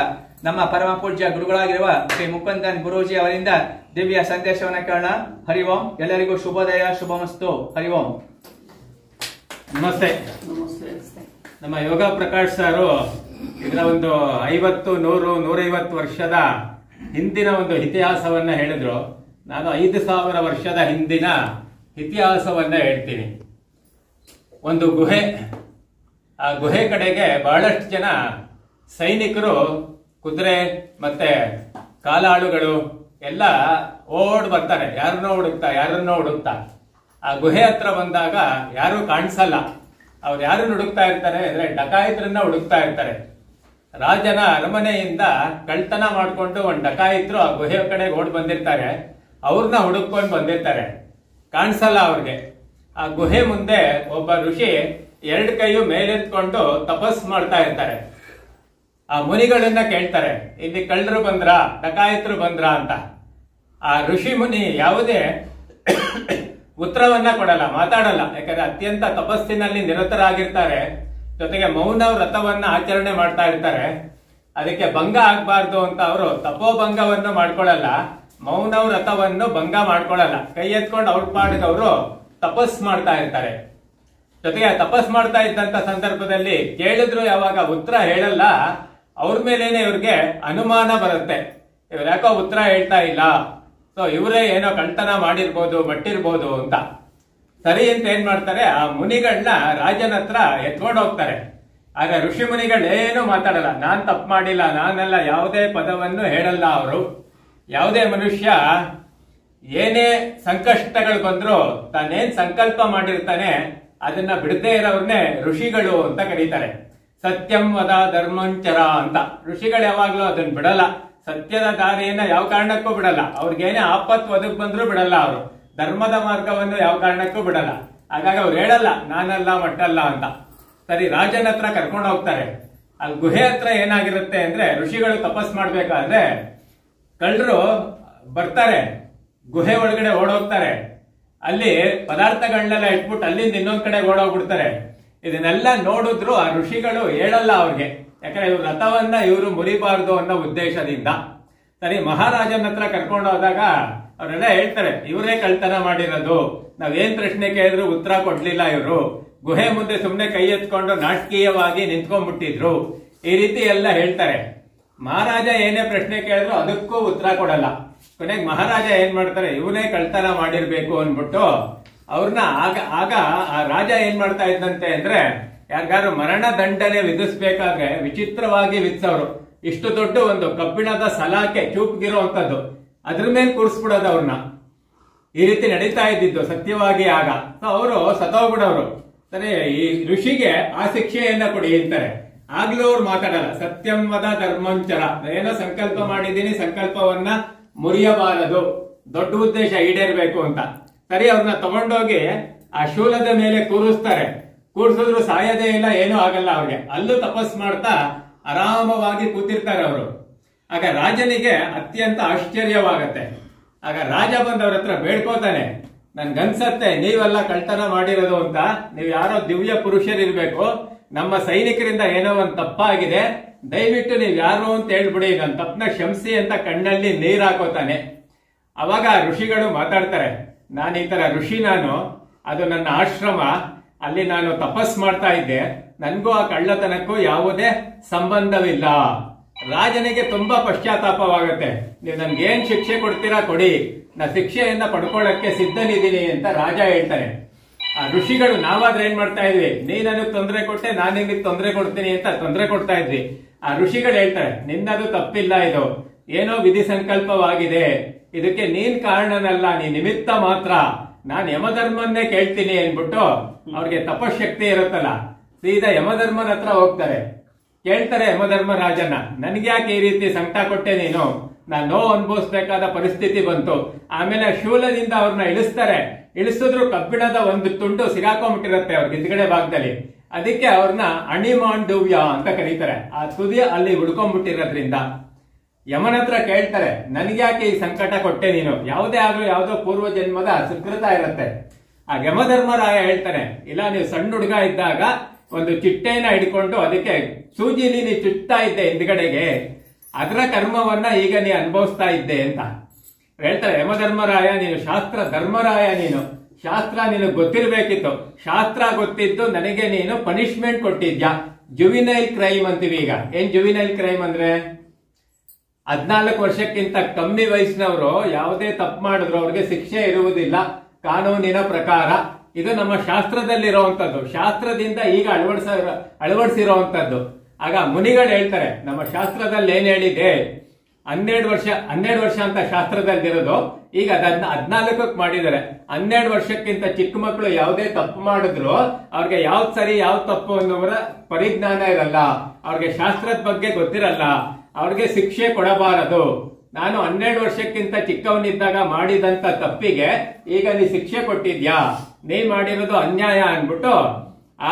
[SPEAKER 3] ನಮ್ಮ ಪರಮ ಪೂಜ್ಯ ಗುರುಗಳಾಗಿರುವ ಶ್ರೀ ಮುಕುಂದನ್ ಗುರೂಜಿ ಅವರಿಂದ ದಿವ್ಯ ಸಂದೇಶವನ್ನು ಕೇಳೋಣ. ಹರಿ ಓಂ. ಎಲ್ಲರಿಗೂ ಶುಭೋದಯ, ಶುಭಮಸ್ತು. ಹರಿ ಓಂ.
[SPEAKER 2] ನಮಸ್ತೆ. ನಮ್ಮ ಯೋಗ ಪ್ರಕಾಶ್ ಸರ್ ಇದರ ಒಂದು 50, 100, 150 ವರ್ಷದ ಹಿಂದಿನ ಒಂದು ಇತಿಹಾಸವನ್ನ ಹೇಳಿದ್ರು. ನಾನು 5000 ವರ್ಷದ ಹಿಂದಿನ ಇತಿಹಾಸವನ್ನ ಹೇಳ್ತೀನಿ. ಒಂದು ಗುಹೆ, ಆ ಗುಹೆ ಕಡೆಗೆ ಬಹಳಷ್ಟು ಜನ ಸೈನಿಕರು, ಕುದುರೆ ಮತ್ತೆ ಕಾಲಾಳುಗಳು ಎಲ್ಲ ಓಡ್ ಬರ್ತಾರೆ. ಯಾರನ್ನೋ ಹುಡುಕ್ತಾ ಆ ಗುಹೆ ಹತ್ರ ಬಂದಾಗ ಯಾರು ಕಾಣಿಸಲ್ಲ. ಅವ್ರು ಯಾರು ಹುಡುಕ್ತಾ ಇರ್ತಾರೆ ಅಂದ್ರೆ ಡಕಾಯಿತ್ರನ್ನ ಹುಡುಕ್ತಾ ಇರ್ತಾರೆ. ರಾಜನ ಅರಮನೆಯಿಂದ ಕಳ್ತನ ಮಾಡ್ಕೊಂಡು ಒಂದು ಡಕಾಯಿತ್ರು ಆ ಗುಹೆ ಕಡೆಗೆ ಓಡ್ ಬಂದಿರ್ತಾರೆ. ಅವ್ರನ್ನ ಹುಡುಕೊಂಡು ಬಂದಿರ್ತಾರೆ, ಕಾಣಿಸಲ್ಲ ಅವ್ರಿಗೆ. ಆ ಗುಹೆ ಮುಂದೆ ಒಬ್ಬ ಋಷಿ 2 ಕೈಯು ಮೇಲೆತ್ಕೊಂಡು ತಪಸ್ ಮಾಡ್ತಾ ಇರ್ತಾರೆ. ಆ ಮುನಿಗಳನ್ನ ಕೇಳ್ತಾರೆ, ಇಲ್ಲಿ ಕಳ್ಳರು ಬಂದ್ರ, ಡಕಾಯಿತರು ಬಂದ್ರ ಅಂತ. ಆ ಋಷಿ ಮುನಿ ಯಾವುದೇ ಉತ್ತರವನ್ನ ಕೊಡಲ್ಲ, ಮಾತಾಡಲ್ಲ. ಯಾಕಂದ್ರೆ ಅತ್ಯಂತ ತಪಸ್ಸಿನಲ್ಲಿ ನಿರತರಾಗಿರ್ತಾರೆ. ಜೊತೆಗೆ ಮೌನ ವ್ರತವನ್ನ ಆಚರಣೆ ಮಾಡ್ತಾ ಇರ್ತಾರೆ. ಅದಕ್ಕೆ ಭಂಗ ಆಗ್ಬಾರ್ದು ಅಂತ ಅವರು ತಪೋಭಂಗವನ್ನು ಮಾಡ್ಕೊಳ್ಳಲ್ಲ, ಮೌನ ವ್ರತವನ್ನು ಭಂಗ ಮಾಡ್ಕೊಳ್ಳಲ್ಲ. ಕೈ ಎತ್ಕೊಂಡು ಅವ್ರ ಪಾಡಿಗೆ ಅವರು ತಪಸ್ ಮಾಡ್ತಾ ಇರ್ತಾರೆ. ಜೊತೆಗೆ ತಪಸ್ ಮಾಡ್ತಾ ಇದ್ದಂತ ಸಂದರ್ಭದಲ್ಲಿ ಕೇಳಿದ್ರು ಯಾವಾಗ ಉತ್ತರ ಹೇಳಲ್ಲ, ಅವ್ರ ಮೇಲೇನೆ ಇವ್ರಿಗೆ ಅನುಮಾನ ಬರುತ್ತೆ. ಇವ್ರು ಯಾಕೋ ಉತ್ತರ ಹೇಳ್ತಾ ಇಲ್ಲ, ಸೊ ಇವರೇ ಏನೋ ಕಳ್ತನ ಮಾಡಿರ್ಬೋದು, ಮಟ್ಟಿರ್ಬೋದು ಅಂತ. ಸರಿ ಅಂತ ಏನ್ ಮಾಡ್ತಾರೆ, ಆ ಮುನಿಗಳನ್ನ ರಾಜನ ಹತ್ರ ಎತ್ಕೊಂಡು ಹೋಗ್ತಾರೆ. ಆಗ ಋಷಿ ಮುನಿಗಳೇನು ಮಾತಾಡಲ್ಲ, ನಾನ್ ತಪ್ಪು ಮಾಡಿಲ್ಲ, ನಾನೆಲ್ಲ ಯಾವುದೇ ಪದವನ್ನು ಹೇಳಲ್ಲ. ಅವರು ಯಾವುದೇ ಮನುಷ್ಯ ಏನೇ ಸಂಕಷ್ಟಗಳು ಬಂದ್ರು ತಾನೇನ್ ಸಂಕಲ್ಪ ಮಾಡಿರ್ತಾನೆ ಅದನ್ನ ಬಿಡದೇ ಇರೋರ್ನೇ ಋಷಿಗಳು ಅಂತ ಕರೀತಾರೆ. ಸತ್ಯಂ ವದ ಧರ್ಮಂಚರ ಅಂತ. ಋಷಿಗಳು ಯಾವಾಗ್ಲೂ ಅದನ್ನ ಬಿಡಲ್ಲ, ಸತ್ಯದ ದಾರಿಯನ್ನ ಯಾವ ಕಾರಣಕ್ಕೂ ಬಿಡಲ್ಲ. ಅವ್ರಿಗೇನೇ ಆಪತ್ತು ಒದಗ್ ಬಂದ್ರು ಬಿಡಲ್ಲ. ಅವರು ಧರ್ಮದ ಮಾರ್ಗವನ್ನು ಯಾವ ಕಾರಣಕ್ಕೂ ಬಿಡಲ್ಲ. ಹಾಗಾಗಿ ಅವ್ರು ಹೇಳಲ್ಲ ನಾನಲ್ಲ ಮಟ್ಟಲ್ಲ ಅಂತ. ಸರಿ, ರಾಜನ ಹತ್ರ ಕರ್ಕೊಂಡು ಹೋಗ್ತಾರೆ. ಅಲ್ಲಿ ಗುಹೆ ಹತ್ರ ಏನಾಗಿರುತ್ತೆ ಅಂದ್ರೆ, ಋಷಿಗಳು ತಪಸ್ ಮಾಡ್ಬೇಕಾದ್ರೆ ಕಳ್ಳರು ಬರ್ತಾರೆ, ಗುಹೆ ಒಳಗಡೆ ಓಡೋಗ್ತಾರೆ, ಅಲ್ಲಿ ಪದಾರ್ಥಗಳನ್ನೆಲ್ಲ ಇಟ್ಬಿಟ್ಟು ಅಲ್ಲಿಂದ ಇನ್ನೊಂದ್ ಕಡೆ ಓಡೋಗ್ಬಿಡ್ತಾರೆ. ಇದನ್ನೆಲ್ಲ ನೋಡಿದ್ರು ಆ ಋಷಿಗಳು ಹೇಳಲ್ಲ ಅವ್ರಿಗೆ, ಯಾಕಂದ್ರೆ ಇವ್ರ ರಥವನ್ನ ಇವರು ಮುರಿಬಾರ್ದು ಅನ್ನೋ ಉದ್ದೇಶದಿಂದ. ಸರಿ, ಮಹಾರಾಜನ ಹತ್ರ ಕರ್ಕೊಂಡು ಹೋದಾಗ ಅವರೆಲ್ಲ ಹೇಳ್ತಾರೆ, ಇವರೇ ಕಳ್ತನ ಮಾಡಿರೋದು, ನಾವೇನ್ ಪ್ರಶ್ನೆ ಕೇಳಿದ್ರು ಉತ್ತರ ಕೊಡ್ಲಿಲ್ಲ, ಇವರು ಗುಹೆ ಮುಂದೆ ಸುಮ್ನೆ ಕೈ ಎತ್ಕೊಂಡು ನಾಟಕೀಯವಾಗಿ ನಿಂತ್ಕೊಂಡ್ಬಿಟ್ಟಿದ್ರು, ಈ ರೀತಿ ಎಲ್ಲ ಹೇಳ್ತಾರೆ. ಮಹಾರಾಜ ಏನೇ ಪ್ರಶ್ನೆ ಕೇಳಿದ್ರು ಅದಕ್ಕೂ ಉತ್ತರ ಕೊಡಲ್ಲ. ಕೊನೆಗೆ ಮಹಾರಾಜ ಏನ್ ಮಾಡ್ತಾರೆ, ಇವನೇ ಕಳ್ತನ ಮಾಡಿರ್ಬೇಕು ಅನ್ಬಿಟ್ಟು ಅವ್ರನ್ನ ಆಗ ಆ ರಾಜ ಏನ್ ಮಾಡ್ತಾ ಇದ್ದಂತೆ ಅಂದ್ರೆ, ಯಾರಿಗಾರು ಮರಣ ದಂಡನೆ ವಿಧಿಸ್ಬೇಕಾದ್ರೆ ವಿಚಿತ್ರವಾಗಿ ವಿಧಿಸೋರು. ಇಷ್ಟು ದೊಡ್ಡ ಒಂದು ಕಬ್ಬಿಣದ ಸಲಾಕೆ ಚೂಪ್ಗಿರುವಂತದ್ದು, ಅದ್ರ ಮೇಲೆ ಕೂರಿಸ್ಬಿಡೋದು ಅವ್ರನ್ನ. ಈ ರೀತಿ ನಡೀತಾ ಇದ್ದಿದ್ದು ಸತ್ಯವಾಗಿ ಆಗ. ಅವರು ಸತ್ತೋಗ್ಬಿಡೋರು. ಸರಿ, ಈ ಋಷಿಗೆ ಆ ಶಿಕ್ಷೆಯನ್ನ ಕೊಡಿ ಅಂತಾರೆ. ಆಗ್ಲೂ ಅವ್ರು ಮಾತಾಡಲ್ಲ. ಸತ್ಯಂ ವದ ಧರ್ಮಂಚರ, ಏನೋ ಸಂಕಲ್ಪ ಮಾಡಿದೀನಿ, ಸಂಕಲ್ಪವನ್ನ ಮುರಿಯಬಾರದು, ದೊಡ್ಡ ಉದ್ದೇಶ ಈಡೇರ್ಬೇಕು ಅಂತ. ಸರಿ, ಅವ್ರನ್ನ ತಗೊಂಡೋಗಿ ಆ ಶೂಲದ ಮೇಲೆ ಕೂರಿಸ್ತಾರೆ. ಕೂರ್ಸಿದ್ರು ಸಾಯದೇ ಇಲ್ಲ, ಏನೂ ಆಗಲ್ಲ ಅವ್ರಿಗೆ. ಅಲ್ಲೂ ತಪಸ್ ಮಾಡ್ತಾ ಆರಾಮವಾಗಿ ಕೂತಿರ್ತಾರೆ ಅವರು. ಆಗ ರಾಜನಿಗೆ ಅತ್ಯಂತ ಆಶ್ಚರ್ಯವಾಗತ್ತೆ. ಆಗ ರಾಜ ಬಂದ ಅವ್ರ ಹತ್ರ ಬೇಡ್ಕೋತಾನೆ, ನನ್ಗನ್ಸತ್ತೆ ನೀವೆಲ್ಲ ಕಳ್ತನ ಮಾಡಿರೋದು ಅಂತ, ನೀವು ಯಾರೋ ದಿವ್ಯ ಪುರುಷರಿರ್ಬೇಕು, ನಮ್ಮ ಸೈನಿಕರಿಂದ ಏನೋ ಒಂದ್ ತಪ್ಪಾಗಿದೆ, ದಯವಿಟ್ಟು ನೀವ್ ಯಾರು ಅಂತ ಹೇಳ್ಬಿಡಿ, ನನ್ನ ತಪ್ಪನ ಕ್ಷಮಿಸಿ ಅಂತ ಕಣ್ಣಲ್ಲಿ ನೀರ್ ಹಾಕೋತಾನೆ. ಅವಾಗ ಋಷಿಗಳು ಮಾತಾಡ್ತಾರೆ, ನಾನು ಈ ತರ ಋಷಿ, ನಾನು ಅದು ನನ್ನ ಆಶ್ರಮ, ಅಲ್ಲಿ ನಾನು ತಪಸ್ ಮಾಡ್ತಾ ಇದ್ದೆ, ನನ್ಗೂ ಆ ಕಳ್ಳತನಕ್ಕೂ ಯಾವುದೇ ಸಂಬಂಧವಿಲ್ಲ. ರಾಜನಿಗೆ ತುಂಬಾ ಪಶ್ಚಾತ್ತಾಪವಾಗುತ್ತೆ. ನೀವು ನನ್ಗೆ ಏನ್ ಶಿಕ್ಷೆ ಕೊಡ್ತೀರಾ ಕೊಡಿ, ನಾ ಶಿಕ್ಷೆಯನ್ನ ಪಡ್ಕೊಳ್ಳಕ್ಕೆ ಸಿದ್ಧನಿದ್ದೀನಿ ಅಂತ ರಾಜ ಹೇಳ್ತಾನೆ. ಆ ಋಷಿಗಳು ನಾವಾದ್ರೆ ಏನ್ ಮಾಡ್ತಾ ಇದ್ವಿ, ನೀ ನನಗ್ ತೊಂದರೆ ಕೊಟ್ಟೆ, ನಾನು ನಿನಗೆ ತೊಂದರೆ ಕೊಡ್ತೀನಿ ಅಂತ ತೊಂದರೆ ಕೊಡ್ತಾ ಇದ್ವಿ. ಆ ಋಷಿಗಳು ಹೇಳ್ತಾರೆ, ನಿನ್ನದು ತಪ್ಪಿಲ್ಲ, ಇದು ಏನೋ ವಿಧಿ ಸಂಕಲ್ಪವಾಗಿದೆ, ಇದಕ್ಕೆ ನೀನ್ ಕಾರಣನಲ್ಲ, ನೀ ನಿಮಿತ್ತ ಮಾತ್ರ, ನಾನ್ ಯಮಧರ್ಮನ್ನೇ ಕೇಳ್ತೀನಿ ಅನ್ಬಿಟ್ಟು ಅವ್ರಿಗೆ ತಪಶಕ್ತಿ ಇರುತ್ತಲ್ಲ, ಸೀದಾ ಯಮಧರ್ಮನ ಹತ್ರ ಹೋಗ್ತಾರೆ. ಕೇಳ್ತಾರೆ ಯಮಧರ್ಮ ರಾಜನ, ನನ್ಗ್ಯಾಕೆ ಈ ರೀತಿ ಸಂಕಟ ಕೊಟ್ಟೆ ನೀನು, ನಾನ್ ನೋವು ಅನುಭವಿಸ್ಬೇಕಾದ ಪರಿಸ್ಥಿತಿ ಬಂತು. ಆಮೇಲೆ ಶೂಲದಿಂದ ಅವ್ರನ್ನ ಇಳಿಸ್ತಾರೆ. ಇಳಿಸಿದ್ರು ಕಬ್ಬಿಣದ ಒಂದು ತುಂಡು ಸಿಗಾಕೊಂಡ್ಬಿಟ್ಟಿರುತ್ತೆ ಅವ್ರ ಹಿಂದ್ಗಡೆ ಭಾಗದಲ್ಲಿ. ಅದಕ್ಕೆ ಅವ್ರನ್ನ ಅಣಿಮಾಂಡವ್ಯ ಅಂತ ಕರೀತಾರೆ. ಆ ತುದಿ ಅಲ್ಲಿ ಉಳ್ಕೊಂಡ್ಬಿಟ್ಟಿರೋದ್ರಿಂದ ಯಮನ ಹತ್ರ ಕೇಳ್ತಾರೆ, ನನ್ಗ್ಯಾಕೆ ಈ ಸಂಕಟ ಕೊಟ್ಟೆ ನೀನು, ಯಾವುದೇ ಆದ್ರೂ ಯಾವುದೋ ಪೂರ್ವ ಜನ್ಮದ ಸುಕೃತ ಇರುತ್ತೆ. ಆ ಯಮಧರ್ಮರಾಯ ಹೇಳ್ತಾನೆ, ಇಲ್ಲ ನೀವು ಸಣ್ಣ ಹುಡುಗ ಇದ್ದಾಗ ಒಂದು ಚಿಟ್ಟೆನ ಹಿಡ್ಕೊಂಡು ಅದಕ್ಕೆ ಸೂಜಿಲಿ ನೀ ಚುಚ್ತಾ ಇದ್ದೆ ಹಿಂದ್ಗಡೆಗೆ, ಅದರ ಕರ್ಮವನ್ನ ಈಗ ನೀ ಅನುಭವಿಸ್ತಾ ಇದ್ದೆ ಅಂತ ಹೇಳ್ತಾರೆ. ಯಮಧರ್ಮರಾಯ, ನೀನು ಶಾಸ್ತ್ರ ಧರ್ಮರಾಯ, ನೀನು ಶಾಸ್ತ್ರ ನಿನಗೆ ಗೊತ್ತಿರ್ಬೇಕಿತ್ತು, ಶಾಸ್ತ್ರ ಗೊತ್ತಿದ್ದು ನನಗೆ ನೀನು ಪನಿಷ್ಮೆಂಟ್ ಕೊಟ್ಟಿದ್ಯಾ. ಜುವಿನೈಲ್ ಕ್ರೈಮ್ ಅಂತೀವಿ ಈಗ. ಏನ್ ಜುವಿನೈಲ್ ಕ್ರೈಮ್ ಅಂದ್ರೆ, 14 ವರ್ಷಕ್ಕಿಂತ ಕಮ್ಮಿ ವಯಸ್ಸಿನವರು ಯಾವುದೇ ತಪ್ಪು ಮಾಡಿದ್ರು ಅವ್ರಿಗೆ ಶಿಕ್ಷೆ ಇರುವುದಿಲ್ಲ ಕಾನೂನಿನ ಪ್ರಕಾರ. ಇದು ನಮ್ಮ ಶಾಸ್ತ್ರದಲ್ಲಿರುವಂತದ್ದು, ಶಾಸ್ತ್ರದಿಂದ ಈಗ ಅಳವಡಿಸಿರುವಂತದ್ದು. ಆಗ ಮುನಿಗಳು ಹೇಳ್ತಾರೆ, ನಮ್ಮ ಶಾಸ್ತ್ರದಲ್ಲಿ ಏನ್ ಹೇಳಿದೆ, 12 ವರ್ಷ ಅಂತ ಶಾಸ್ತ್ರದಲ್ಲಿರೋದು, ಈಗ ಅದನ್ನ 14ಕ್ಕೆ ಮಾಡಿದ್ದಾರೆ. 12 ವರ್ಷಕ್ಕಿಂತ ಚಿಕ್ಕ ಮಕ್ಕಳು ಯಾವುದೇ ತಪ್ಪು ಮಾಡಿದ್ರು ಅವ್ರಿಗೆ ಯಾವ್ದು ಸರಿ ಯಾವ್ದು ತಪ್ಪು ಅನ್ನೋರ ಪರಿಜ್ಞಾನ ಇರಲ್ಲ, ಅವ್ರಿಗೆ ಶಾಸ್ತ್ರದ ಬಗ್ಗೆ ಗೊತ್ತಿರಲ್ಲ, ಅವ್ರಿಗೆ ಶಿಕ್ಷೆ ಕೊಡಬಾರದು. ನಾನು 12 ವರ್ಷಕ್ಕಿಂತ ಚಿಕ್ಕವನಿದ್ದಾಗ ಮಾಡಿದಂತ ತಪ್ಪಿಗೆ ಈಗ ನೀ ಶಿಕ್ಷೆ ಕೊಟ್ಟಿದ್ಯಾ, ನೀ ಮಾಡಿರೋದು ಅನ್ಯಾಯ ಅನ್ಬಿಟ್ಟು ಆ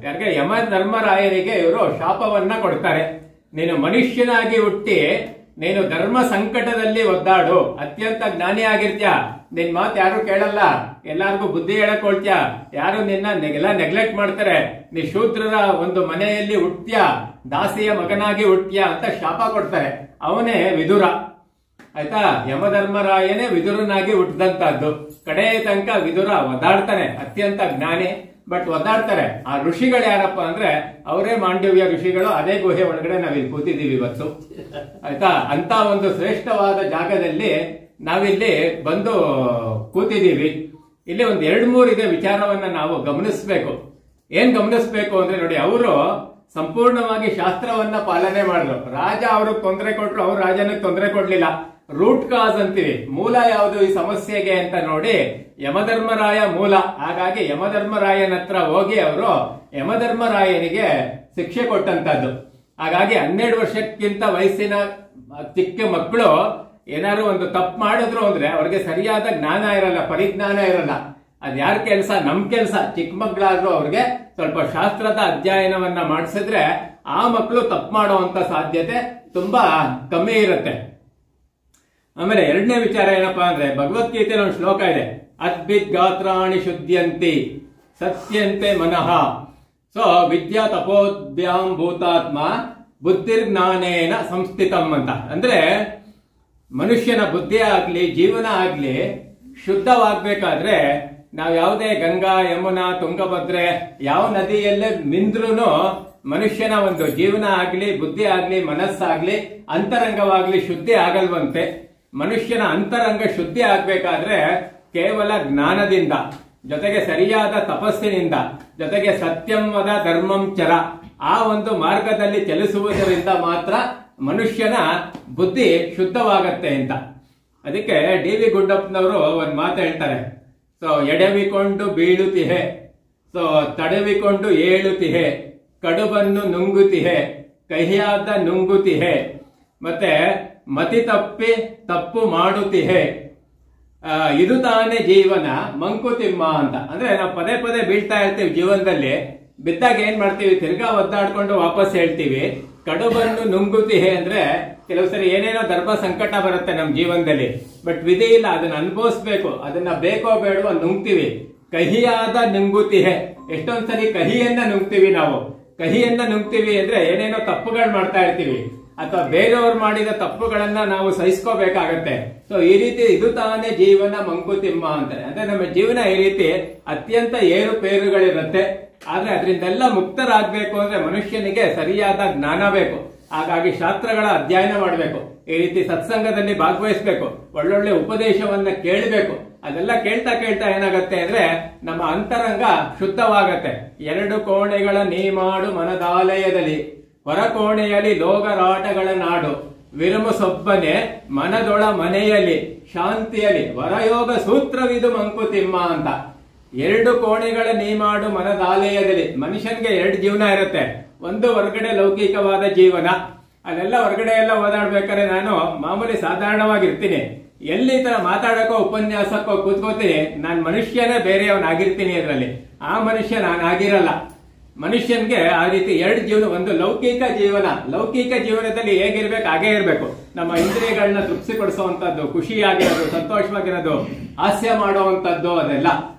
[SPEAKER 2] ಯಾರಿಗೆ ಯಮಧರ್ಮರಾಯನಿಗೆ ಇವರು ಶಾಪವನ್ನ ಕೊಡ್ತಾರೆ. ನೀನು ಮನುಷ್ಯನಾಗಿ ಹುಟ್ಟಿ ನೀನು ಧರ್ಮ ಸಂಕಟದಲ್ಲಿ ಒದ್ದಾಡು, ಅತ್ಯಂತ ಜ್ಞಾನಿ ಆಗಿರ್ತ್ಯಾ, ನಿನ್ ಮಾತು ಯಾರು ಕೇಳಲ್ಲ, ಎಲ್ಲಾರ್ಗು ಬುದ್ಧಿ ಹೇಳಕ್ ಹೊಳ್ತ್ಯಾ, ಯಾರು ನಿನ್ನ ಎಲ್ಲ ನೆಗ್ಲೆಕ್ಟ್ ಮಾಡ್ತಾರೆ, ನೀ ಶೂದ್ರರ ಒಂದು ಮನೆಯಲ್ಲಿ ಹುಟ್ಟ್ಯಾ, ದಾಸಿಯ ಮಗನಾಗಿ ಹುಟ್ಟ್ಯಾ ಅಂತ ಶಾಪ ಕೊಡ್ತಾರೆ. ಅವನೇ ವಿದುರ. ಆಯ್ತಾ, ಯಮಧರ್ಮರಾಯನೇ ವಿದುರನಾಗಿ ಹುಟ್ಟಿದಂತದ್ದು. ಕಡೆ ತನಕ ವಿದುರ ಒದ್ದಾಡ್ತಾನೆ, ಅತ್ಯಂತ ಜ್ಞಾನಿ, ಬಟ್ ಒದ್ದಾಡ್ತಾರೆ. ಆ ಋಷಿಗಳು ಯಾರಪ್ಪ ಅಂದ್ರೆ ಅವರೇ ಮಾಂಡವ್ಯ ಋಷಿಗಳು. ಅದೇ ಗುಹೆ ಒಳಗಡೆ ನಾವಿಲ್ಲಿ ಕೂತಿದ್ದೀವಿ ಇವತ್ತು. ಆಯ್ತಾ, ಅಂತ ಒಂದು ಶ್ರೇಷ್ಠವಾದ ಜಾಗದಲ್ಲಿ ನಾವಿಲ್ಲಿ ಬಂದು ಕೂತಿದ್ದೀವಿ. ಇಲ್ಲಿ ಒಂದ್ 2-3 ಇದೆ ವಿಚಾರವನ್ನ ನಾವು ಗಮನಿಸ್ಬೇಕು. ಏನ್ ಗಮನಿಸ್ಬೇಕು ಅಂದ್ರೆ ನೋಡಿ, ಅವರು ಸಂಪೂರ್ಣವಾಗಿ ಶಾಸ್ತ್ರವನ್ನ ಪಾಲನೆ ಮಾಡಿದ್ರು. ರಾಜ ಅವ್ರಿಗೆ ತೊಂದರೆ ಕೊಟ್ರು, ಅವ್ರು ರಾಜನಿಗೆ ತೊಂದರೆ ಕೊಡ್ಲಿಲ್ಲ. ರೂಟ್ ಕಾಸ್ ಅಂತೀವಿ, ಮೂಲ ಯಾವುದು ಈ ಸಮಸ್ಯೆಗೆ ಅಂತ ನೋಡಿ ಯಮಧರ್ಮರಾಯ ಮೂಲ. ಹಾಗಾಗಿ ಯಮಧರ್ಮರಾಯನ ಹತ್ರ ಹೋಗಿ ಅವರು ಯಮಧರ್ಮರಾಯನಿಗೆ ಶಿಕ್ಷೆ ಕೊಟ್ಟಂತದ್ದು. ಹಾಗಾಗಿ 12 ವರ್ಷಕ್ಕಿಂತ ವಯಸ್ಸಿನ ಚಿಕ್ಕ ಮಕ್ಕಳು ಏನಾದ್ರು ಒಂದು ತಪ್ಪು ಮಾಡಿದ್ರು ಅಂದ್ರೆ ಅವ್ರಿಗೆ ಸರಿಯಾದ ಜ್ಞಾನ ಇರಲ್ಲ, ಪರಿಜ್ಞಾನ ಇರಲ್ಲ. ಅದ್ ಯಾರ ಕೆಲಸ? ನಮ್ ಕೆಲಸ. ಚಿಕ್ಕ ಮಕ್ಕಳಾದ್ರೂ ಅವ್ರಿಗೆ ಸ್ವಲ್ಪ ಶಾಸ್ತ್ರದ ಅಧ್ಯಯನವನ್ನ ಮಾಡಿಸಿದ್ರೆ ಆ ಮಕ್ಕಳು ತಪ್ಪು ಮಾಡುವಂತ ಸಾಧ್ಯತೆ ತುಂಬಾ ಕಮ್ಮಿ ಇರುತ್ತೆ. ಆಮೇಲೆ ಎರಡನೇ ವಿಚಾರ ಏನಪ್ಪಾ ಅಂದ್ರೆ, ಭಗವದ್ಗೀತೆಯಲ್ಲಿ ಒಂದು ಶ್ಲೋಕ ಇದೆ, ಅದ್ಭಿತ್ ಗಾತ್ರಾಣಿ ಶುದ್ಧಂತಿ ಸತ್ಯಂತೆ ಮನಃ ಸೊ ವಿದ್ಯಾ ತಪೋದ್ಭ್ಯಾಂ ಭೂತಾತ್ಮ ಬುದ್ಧಿರ್ಜ್ಞಾನೇನ ಸಂಸ್ಥಿತಂ ಅಂತ. ಅಂದ್ರೆ ಮನುಷ್ಯನ ಬುದ್ಧಿ ಆಗ್ಲಿ ಜೀವನ ಆಗ್ಲಿ ಶುದ್ಧವಾಗ್ಬೇಕಾದ್ರೆ ನಾವ್ ಯಾವುದೇ ಗಂಗಾ ಯಮುನಾ ತುಂಗಭದ್ರೆ ಯಾವ ನದಿಯಲ್ಲೇ ಮಿಂದ್ರೂ ಮನುಷ್ಯನ ಒಂದು ಜೀವನ ಆಗ್ಲಿ ಬುದ್ಧಿ ಆಗ್ಲಿ ಮನಸ್ಸಾಗ್ಲಿ ಅಂತರಂಗವಾಗ್ಲಿ ಶುದ್ಧಿ ಆಗಲ್ವಂತೆ. ಮನುಷ್ಯನ ಅಂತರಂಗ ಶುದ್ಧಿ ಆಗ್ಬೇಕಾದ್ರೆ ಕೇವಲ ಜ್ಞಾನದಿಂದ, ಜೊತೆಗೆ ಸರಿಯಾದ ತಪಸ್ಸಿನಿಂದ, ಜೊತೆಗೆ ಸತ್ಯಂವದ ಧರ್ಮಂ ಚರ ಆ ಒಂದು ಮಾರ್ಗದಲ್ಲಿ ಚಲಿಸುವುದರಿಂದ ಮಾತ್ರ ಮನುಷ್ಯನ ಬುದ್ಧಿ ಶುದ್ಧವಾಗತ್ತೆ ಅಂತ. ಅದಕ್ಕೆ ಡಿ ವಿ ಗುಡ್ಡಪ್ಪನವರು ಒಂದು ಮಾತು ಹೇಳ್ತಾರೆ, ಸೊ ಎಡವಿಕೊಂಡು ಬೀಳುತ್ತಿಹೆ, ಸೊ ತಡವಿಕೊಂಡು ಏಳುತ್ತಿಹೆ, ಕಡುಬನ್ನು ನುಂಗುತ್ತಿಹೆ, ಕಹಿಯಾದ ನುಂಗುತ್ತಿಹೆ, ಮತ್ತೆ ಮತಿ ತಪ್ಪಿ ತಪ್ಪು ಮಾಡುತ್ತಿಹೆ, ಇದು ತಾನೇ ಜೀವನ ಮಂಕುತಿಮ್ಮ ಅಂತ. ಅಂದ್ರೆ ನಾವು ಪದೇ ಪದೇ ಬೀಳ್ತಾ ಇರ್ತೀವಿ ಜೀವನದಲ್ಲಿ, ಬಿದ್ದಾಗ ಏನ್ ಮಾಡ್ತೀವಿ? ತಿರ್ಗಾ ಒದ್ದಾಡ್ಕೊಂಡು ವಾಪಸ್ ಹೇಳ್ತೀವಿ. ಕಡುಬನ್ನು ನುಂಗುತ್ತಿಹೆ ಅಂದ್ರೆ ಕೆಲವು ಸರಿ ಏನೇನೋ ಧರ್ಮ ಸಂಕಟ ಬರುತ್ತೆ ನಮ್ಮ ಜೀವನದಲ್ಲಿ, ಬಟ್ ವಿಧಿ ಇಲ್ಲ, ಅದನ್ನ ಅನುಭವಿಸ್ಬೇಕು, ಅದನ್ನ ಬೇಕೋ ಬೇಡವೋ ನುಂಗ್ತೀವಿ. ಕಹಿಯಾದ ನುಂಗುತ್ತಿಹೆ, ಎಷ್ಟೊಂದ್ಸರಿ ಕಹಿಯನ್ನ ನುಂಗ್ತೀವಿ ನಾವು. ಕಹಿಯನ್ನ ನುಂಗ್ತೀವಿ ಅಂದ್ರೆ ಏನೇನೋ ತಪ್ಪುಗಳು ಮಾಡ್ತಾ ಇರ್ತೀವಿ, ಅಥವಾ ಬೇರೆಯವ್ರು ಮಾಡಿದ ತಪ್ಪುಗಳನ್ನ ನಾವು ಸಹಿಸ್ಕೋಬೇಕಾಗತ್ತೆ. ಸೊ ಈ ರೀತಿ ಇದು ತಾನೇ ಜೀವನ ಮಂಕುತಿಮ್ಮ ಅಂತಾರೆ. ಅಂದ್ರೆ ನಮ್ಮ ಜೀವನ ಈ ರೀತಿ ಅತ್ಯಂತ ಏರುಪೇರುಗಳಿರುತ್ತೆ. ಆದ್ರೆ ಅದರಿಂದೆಲ್ಲ ಮುಕ್ತರಾಗಬೇಕು ಅಂದ್ರೆ ಮನುಷ್ಯನಿಗೆ ಸರಿಯಾದ ಜ್ಞಾನ ಬೇಕು. ಹಾಗಾಗಿ ಶಾಸ್ತ್ರಗಳ ಅಧ್ಯಯನ ಮಾಡಬೇಕು, ಈ ರೀತಿ ಸತ್ಸಂಗದಲ್ಲಿ ಭಾಗವಹಿಸಬೇಕು, ಒಳ್ಳೊಳ್ಳೆ ಉಪದೇಶವನ್ನ ಕೇಳಬೇಕು. ಅದೆಲ್ಲ ಕೇಳ್ತಾ ಕೇಳ್ತಾ ಏನಾಗತ್ತೆ ಅಂದ್ರೆ ನಮ್ಮ ಅಂತರಂಗ ಶುದ್ಧವಾಗತ್ತೆ. ಎರಡು ಕೋಣೆಗಳ ನೀಮಾಡು ಮನದಾಲಯದಲ್ಲಿ, ಹೊರ ಕೋಣೆಯಲ್ಲಿ ಲೋಗರಾಟಗಳ ನಾಡು, ವಿರುಮು ಸೊಬ್ಬನೆ ಮನದೊಳ ಮನೆಯಲ್ಲಿ ಶಾಂತಿಯಲ್ಲಿ ವರಯೋಗ ಸೂತ್ರವಿದು ಮಂಕುತಿಮ್ಮ ಅಂತ. ಎರಡು ಕೋಣೆಗಳ ನೀಮಾಡು ಮನದಾಲಯದಲ್ಲಿ, ಮನುಷ್ಯನ್ಗೆ ಎರಡು ಜೀವನ ಇರುತ್ತೆ. ಒಂದು ಹೊರಗಡೆ ಲೌಕಿಕವಾದ ಜೀವನ, ಅಲ್ಲೆಲ್ಲ ಹೊರಗಡೆ ಎಲ್ಲ ಓದಾಡ್ಬೇಕಾದ್ರೆ ನಾನು ಮಾಮೂಲಿ ಸಾಧಾರಣವಾಗಿರ್ತೀನಿ. ಎಲ್ಲಿ ತರ ಮಾತಾಡಕ್ಕೋ ಉಪನ್ಯಾಸಕ್ಕೋ ಕೂತ್ಕೋತೀನಿ, ನಾನು ಮನುಷ್ಯನೇ ಬೇರೆಯವನಾಗಿರ್ತೀನಿ. ಅದರಲ್ಲಿ ಆ ಮನುಷ್ಯ ನಾನಾಗಿರಲ್ಲ. ಮನುಷ್ಯನ್ಗೆ ಆ ರೀತಿ ಎರಡು ಜೀವನ, ಒಂದು ಲೌಕಿಕ ಜೀವನ. ಲೌಕಿಕ ಜೀವನದಲ್ಲಿ ಹೇಗಿರ್ಬೇಕು ಹಾಗೇ ಇರಬೇಕು. ನಮ್ಮ ಇಂದ್ರಿಯಗಳನ್ನ ತೃಪ್ತಿಪಡಿಸುವಂತದ್ದು, ಖುಷಿಯಾಗಿರೋದು, ಸಂತೋಷವಾಗಿರೋದು, ಹಾಸ್ಯ ಮಾಡುವಂತದ್ದು ಅದೆಲ್ಲ.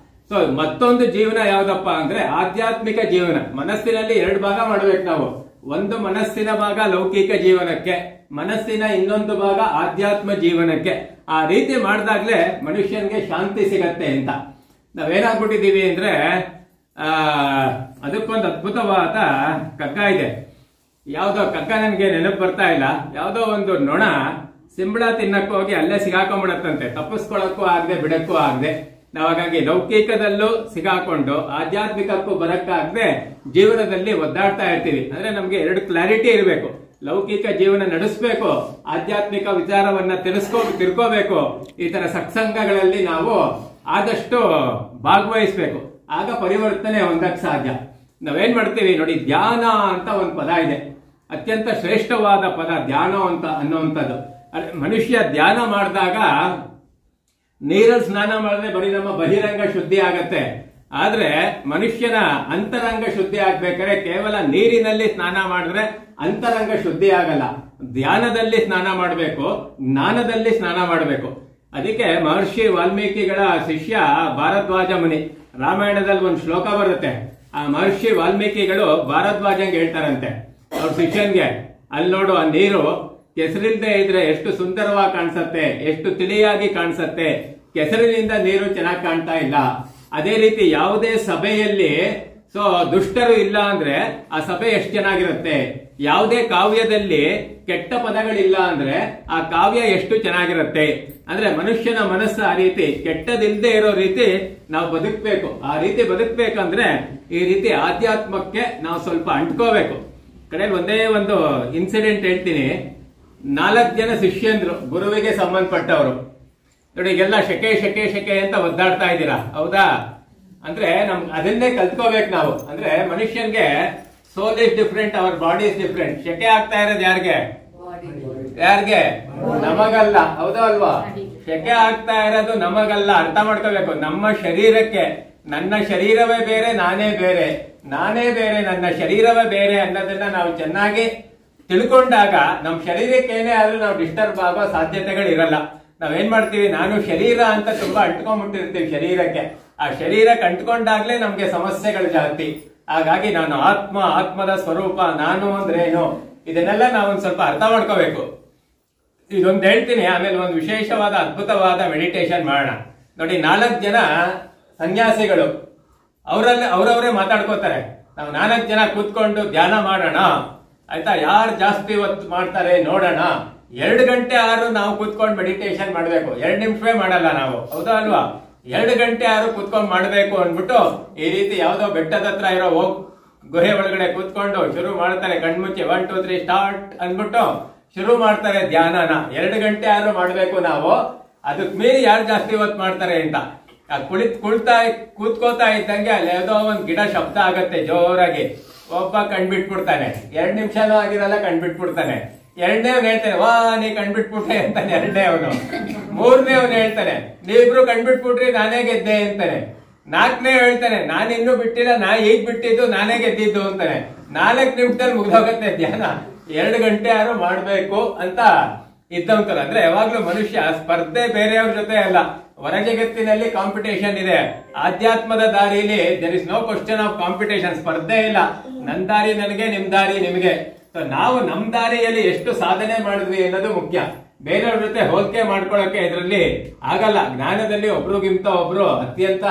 [SPEAKER 2] ಸೊ ಮತ್ತೊಂದು ಜೀವನ ಯಾವ್ದಪ್ಪ ಅಂದ್ರೆ ಆಧ್ಯಾತ್ಮಿಕ ಜೀವನ. ಮನಸ್ಸಿನಲ್ಲಿ ಎರಡು ಭಾಗ ಮಾಡ್ಬೇಕು ನಾವು. ಒಂದು ಮನಸ್ಸಿನ ಭಾಗ ಲೌಕಿಕ ಜೀವನಕ್ಕೆ, ಮನಸ್ಸಿನ ಇನ್ನೊಂದು ಭಾಗ ಆಧ್ಯಾತ್ಮ ಜೀವನಕ್ಕೆ. ಆ ರೀತಿ ಮಾಡಿದಾಗ್ಲೇ ಮನುಷ್ಯನ್ಗೆ ಶಾಂತಿ ಸಿಗತ್ತೆ ಅಂತ. ನಾವೇನಾಗ್ಬಿಟ್ಟಿದೀವಿ ಅಂದ್ರೆ ಅದಕ್ಕೊಂದು ಅದ್ಭುತವಾದ ಕಗ್ಗ ಇದೆ. ಯಾವ್ದೋ ಕಗ್ಗ ನನ್ಗೆ ನೆನಪು ಬರ್ತಾ ಇಲ್ಲ. ಯಾವ್ದೋ ಒಂದು ನೊಣ ಸಿಂಬಳ ತಿನ್ನಕ್ಕೂ ಹೋಗಿ ಅಲ್ಲೇ ಸಿಗಾಕೊಂಡ್ಬಿಡತ್ತಂತೆ, ತಪ್ಪಿಸ್ಕೊಳಕ್ಕೂ ಆಗದೆ ಬಿಡಕ್ಕೂ ಆಗದೆ. ನಾವಾಗಾಗಿ ಲೌಕಿಕದಲ್ಲೂ ಸಿಗಾಕೊಂಡು ಆಧ್ಯಾತ್ಮಿಕಕ್ಕೂ ಬರಕ್ಕಾಗದೆ ಜೀವನದಲ್ಲಿ ಒದ್ದಾಡ್ತಾ ಇರ್ತೀವಿ. ಅಂದ್ರೆ ನಮ್ಗೆ ಎರಡು ಕ್ಲಾರಿಟಿ ಇರಬೇಕು. ಲೌಕಿಕ ಜೀವನ ನಡೆಸಬೇಕು, ಆಧ್ಯಾತ್ಮಿಕ ವಿಚಾರವನ್ನ ತಿಳ್ಕೋಬೇಕು. ಈ ತರ ಸತ್ಸಂಗಗಳಲ್ಲಿ ನಾವು ಆದಷ್ಟು ಭಾಗವಹಿಸ್ಬೇಕು. ಆಗ ಪರಿವರ್ತನೆ ಹೊಂದಕ್ ಸಾಧ್ಯ. ನಾವೇನ್ ಮಾಡ್ತೀವಿ ನೋಡಿ, ಧ್ಯಾನ ಅಂತ ಒಂದು ಪದ ಇದೆ, ಅತ್ಯಂತ ಶ್ರೇಷ್ಠವಾದ ಪದ ಧ್ಯಾನ ಅಂತ ಅನ್ನುವಂಥದ್ದು. ಮನುಷ್ಯ ಧ್ಯಾನ ಮಾಡಿದಾಗ ನೀರಲ್ಲಿ ಸ್ನಾನ ಮಾಡಿದ್ರೆ ಬರೀ ನಮ್ಮ ಬಹಿರಂಗ ಶುದ್ಧಿ ಆಗತ್ತೆ. ಆದ್ರೆ ಮನುಷ್ಯನ ಅಂತರಂಗ ಶುದ್ಧಿ ಆಗ್ಬೇಕಾದ್ರೆ ಕೇವಲ ನೀರಿನಲ್ಲಿ ಸ್ನಾನ ಮಾಡಿದ್ರೆ ಅಂತರಂಗ ಶುದ್ಧಿ ಆಗಲ್ಲ. ಧ್ಯಾನದಲ್ಲಿ ಸ್ನಾನ ಮಾಡಬೇಕು, ಜ್ಞಾನದಲ್ಲಿ ಸ್ನಾನ ಮಾಡಬೇಕು. ಅದಕ್ಕೆ ಮಹರ್ಷಿ ವಾಲ್ಮೀಕಿಗಳ ಶಿಷ್ಯ ಭಾರದ್ವಾಜ ಮುನಿ, ರಾಮಾಯಣದಲ್ಲಿ ಒಂದು ಶ್ಲೋಕ ಬರುತ್ತೆ. ಆ ಮಹರ್ಷಿ ವಾಲ್ಮೀಕಿಗಳು ಭಾರದ್ವಾಜಂಗೆ ಹೇಳ್ತಾರಂತೆ ಅವ್ರ ಶಿಷ್ಯನ್ಗೆ, ಅಲ್ಲಿ ನೋಡು ಆ ನೀರು ಕೆಸರಿಲ್ಲದೆ ಇದ್ರೆ ಎಷ್ಟು ಸುಂದರವಾಗಿ ಕಾಣಿಸತ್ತೆ, ಎಷ್ಟು ತಿಳಿಯಾಗಿ ಕಾಣಿಸತ್ತೆ. ಕೆಸರಿನಿಂದ ನೀರು ಚೆನ್ನಾಗಿ ಕಾಣ್ತಾ ಇಲ್ಲ. ಅದೇ ರೀತಿ ಯಾವುದೇ ಸಭೆಯಲ್ಲಿ ದುಷ್ಟರು ಇಲ್ಲ ಅಂದ್ರೆ ಆ ಸಭೆ ಎಷ್ಟು ಚೆನ್ನಾಗಿರುತ್ತೆ. ಯಾವುದೇ ಕಾವ್ಯದಲ್ಲಿ ಕೆಟ್ಟ ಪದಗಳಿಲ್ಲ ಅಂದ್ರೆ ಆ ಕಾವ್ಯ ಎಷ್ಟು ಚೆನ್ನಾಗಿರುತ್ತೆ. ಅಂದ್ರೆ ಮನುಷ್ಯನ ಮನಸ್ಸು ಆ ರೀತಿ ಕೆಟ್ಟದಿಲ್ಲದೆ ಇರೋ ರೀತಿ ನಾವು ಬದುಕಬೇಕು. ಆ ರೀತಿ ಬದುಕಬೇಕಂದ್ರೆ ಈ ರೀತಿ ಆಧ್ಯಾತ್ಮಕ್ಕೆ ನಾವು ಸ್ವಲ್ಪ ಅಂಟ್ಕೋಬೇಕು. ಕಡೆ ಒಂದೇ ಒಂದು ಇನ್ಸಿಡೆಂಟ್ ಹೇಳ್ತೀನಿ. 4 ಜನ ಶಿಷ್ಯಂದ್ರು ಗುರುವಿಗೆ ಸಂಬಂಧಪಟ್ಟವರು. ನೋಡಿ, ಈಗೆಲ್ಲ ಶೆಕೆ ಅಂತ ಒದ್ದಾಡ್ತಾ ಇದ್ದೀರಾ, ಹೌದಾ? ಅಂದ್ರೆ ಅದನ್ನೇ ಕಲ್ತ್ಕೋಬೇಕು ನಾವು. ಅಂದ್ರೆ ಮನುಷ್ಯನ್ಗೆ ಸೋಲ್ ಇಸ್ ಡಿಫ್ರೆಂಟ್, ಅವರ್ ಬಾಡಿ ಇಸ್ ಡಿಫ್ರೆಂಟ್. ಶೆಕೆ ಆಗ್ತಾ ಇರೋದು ಯಾರಿಗೆ? ನಮಗಲ್ಲ, ಹೌದಾ ಅಲ್ವಾ? ಶೆಕೆ ಆಗ್ತಾ ಇರೋದು ನಮಗಲ್ಲ, ಅರ್ಥ ಮಾಡ್ಕೋಬೇಕು. ನಮ್ಮ ಶರೀರಕ್ಕೆ, ನನ್ನ ಶರೀರವೇ ಬೇರೆ, ನಾನೇ ಬೇರೆ, ನಾನೇ ಬೇರೆ, ನನ್ನ ಶರೀರವೇ ಬೇರೆ ಅನ್ನೋದನ್ನ ನಾವು ಚೆನ್ನಾಗಿ ತಿಳ್ಕೊಂಡಾಗ ನಮ್ಮ ಶರೀರಕ್ಕೆ ಏನೇ ಆದ್ರೂ ನಾವು ಡಿಸ್ಟರ್ಬ್ ಆಗೋ ಸಾಧ್ಯತೆಗಳು ಇರಲ್ಲ. ನಾವೇನ್ ಮಾಡ್ತೀವಿ, ನಾನು ಶರೀರ ಅಂತ ತುಂಬಾ ಅಂಟ್ಕೊಂಡ್ಬಿಟ್ಟಿರ್ತೀವಿ ಶರೀರಕ್ಕೆ. ಆ ಶರೀರಕ್ಕೆ ಅಂಟ್ಕೊಂಡಾಗ್ಲೇ ನಮ್ಗೆ ಸಮಸ್ಯೆಗಳು ಜಾಸ್ತಿ. ಹಾಗಾಗಿ ನಾನು ಆತ್ಮ, ಆತ್ಮದ ಸ್ವರೂಪ, ನಾನು ಅಂದ್ರೆ ಏನು, ಇದನ್ನೆಲ್ಲ ನಾವೊಂದ್ ಸ್ವಲ್ಪ ಅರ್ಥ ಮಾಡ್ಕೋಬೇಕು. ಇದೊಂದು ಹೇಳ್ತೀನಿ, ಆಮೇಲೆ ಒಂದು ವಿಶೇಷವಾದ ಅದ್ಭುತವಾದ ಮೆಡಿಟೇಷನ್ ಮಾಡೋಣ. ನೋಡಿ, 4 ಜನ ಸನ್ಯಾಸಿಗಳು ಅವರವರೇ ಮಾತಾಡ್ಕೋತಾರೆ. ನಾವು 4 ಜನ ಕೂತ್ಕೊಂಡು ಧ್ಯಾನ ಮಾಡೋಣ, ಆಯ್ತಾ, ಯಾರು ಜಾಸ್ತಿ ಹೊತ್ತು ಮಾಡ್ತಾರೆ ನೋಡೋಣ. 2 ಗಂಟೆ ಆದ್ರೂ ನಾವು ಕೂತ್ಕೊಂಡು ಮೆಡಿಟೇಷನ್ ಮಾಡ್ಬೇಕು. 2 ನಿಮಿಷವೇ ಮಾಡಲ್ಲ ನಾವು, ಹೌದಾ ಅಲ್ವಾ? 2 ಗಂಟೆ ಆದ್ರೂ ಕೂತ್ಕೊಂಡು ಮಾಡ್ಬೇಕು ಅಂದ್ಬಿಟ್ಟು ಈ ರೀತಿ ಯಾವ್ದೋ ಬೆಟ್ಟದ ಹತ್ರ ಇರೋ ಗುಹೆ ಒಳಗಡೆ ಕೂತ್ಕೊಂಡು ಶುರು ಮಾಡ್ತಾರೆ. ಕಣ್ಮುಚ್ಚಿ 1 2 3 ಸ್ಟಾರ್ಟ್ ಅಂದ್ಬಿಟ್ಟು ಶುರು ಮಾಡ್ತಾರೆ ಧ್ಯಾನನ. 2 ಗಂಟೆ ಆದ್ರೂ ಮಾಡ್ಬೇಕು ನಾವು. ಅದಕ್ ಮೀರಿ ಯಾರು ಜಾಸ್ತಿ ಹೊತ್ತು ಮಾಡ್ತಾರೆ ಅಂತ ಕೂತ್ಕೋತಾ ಇದ್ದಂಗೆ ಅಲ್ಲಿ ಯಾವುದೋ ಒಂದ್ ಗಿಡ ಶಬ್ದ ಆಗತ್ತೆ ಜೋರಾಗಿ. ಒಬ್ಬ ಕಣ್ಬಿಟ್ಬಿಡ್ತಾನೆ, 2 ನಿಮಿಷನೂ ಆಗಿರಲ್ಲ, ಕಣ್ಬಿಟ್ಬಿಡ್ತಾನೆ. 2ನೇವ್ನು ಹೇಳ್ತಾನೆ, ವಾ ನೀ ಕಣ್ಬಿಟ್ಬಿಟ್ಟೆ ಅಂತಾನೆ 2ನೇವ್ನು. 3ನೇವ್ನು ಹೇಳ್ತಾನೆ, ನೀವಿಬ್ರು ಕಣ್ಬಿಟ್ಬಿಟ್ರಿ, ನಾನೇ ಗೆದ್ದೆ ಅಂತಾನೆ. 4ನೇ ಹೇಳ್ತಾನೆ, ನಾನಿನ್ನೂ ಬಿಟ್ಟಿಲ್ಲ, ನಾ ಈಗ ಬಿಟ್ಟಿದ್ದು, ನಾನೇ ಗೆದ್ದಿದ್ದು ಅಂತಾನೆ. 4 ನಿಮಿಷದಲ್ಲಿ ಮುಗ್ದೋಗತ್ತೆ ಧ್ಯಾನ. 2 ಗಂಟೆ ಯಾರು ಮಾಡ್ಬೇಕು ಅಂತ ಇದ್ದವಂತಲ್ಲ. ಅಂದ್ರೆ ಯಾವಾಗ್ಲೂ ಮನುಷ್ಯ ಸ್ಪರ್ಧೆ ಬೇರೆಯವ್ರ ಜೊತೆ ಅಲ್ಲ, ಹೊರ ಜಗತ್ತಿನಲ್ಲಿ ಕಾಂಪಿಟೇಷನ್ ಇದೆ. ಆಧ್ಯಾತ್ಮದ ದಾರಿಯಲ್ಲಿ there is no question of competition, ಸ್ಪರ್ಧೆ ಇಲ್ಲ. ನನ್ ದಾರಿ ನನಗೆ, ನಿಮ್ ದಾರಿ ನಿಮ್ಗೆ. ನಾವು ನಮ್ ದಾರಿಯಲ್ಲಿ ಎಷ್ಟು ಸಾಧನೆ ಮಾಡಿದ್ವಿ ಅನ್ನೋದು ಮುಖ್ಯ. ಬೇರೆಯವ್ರ ಜೊತೆ ಹೋಲಿಕೆ ಮಾಡ್ಕೊಳಕ್ಕೆ ಇದರಲ್ಲಿ ಆಗಲ್ಲ. ಜ್ಞಾನದಲ್ಲಿ ಒಬ್ರಿಗಿಂತ ಒಬ್ರು ಅತ್ಯಂತ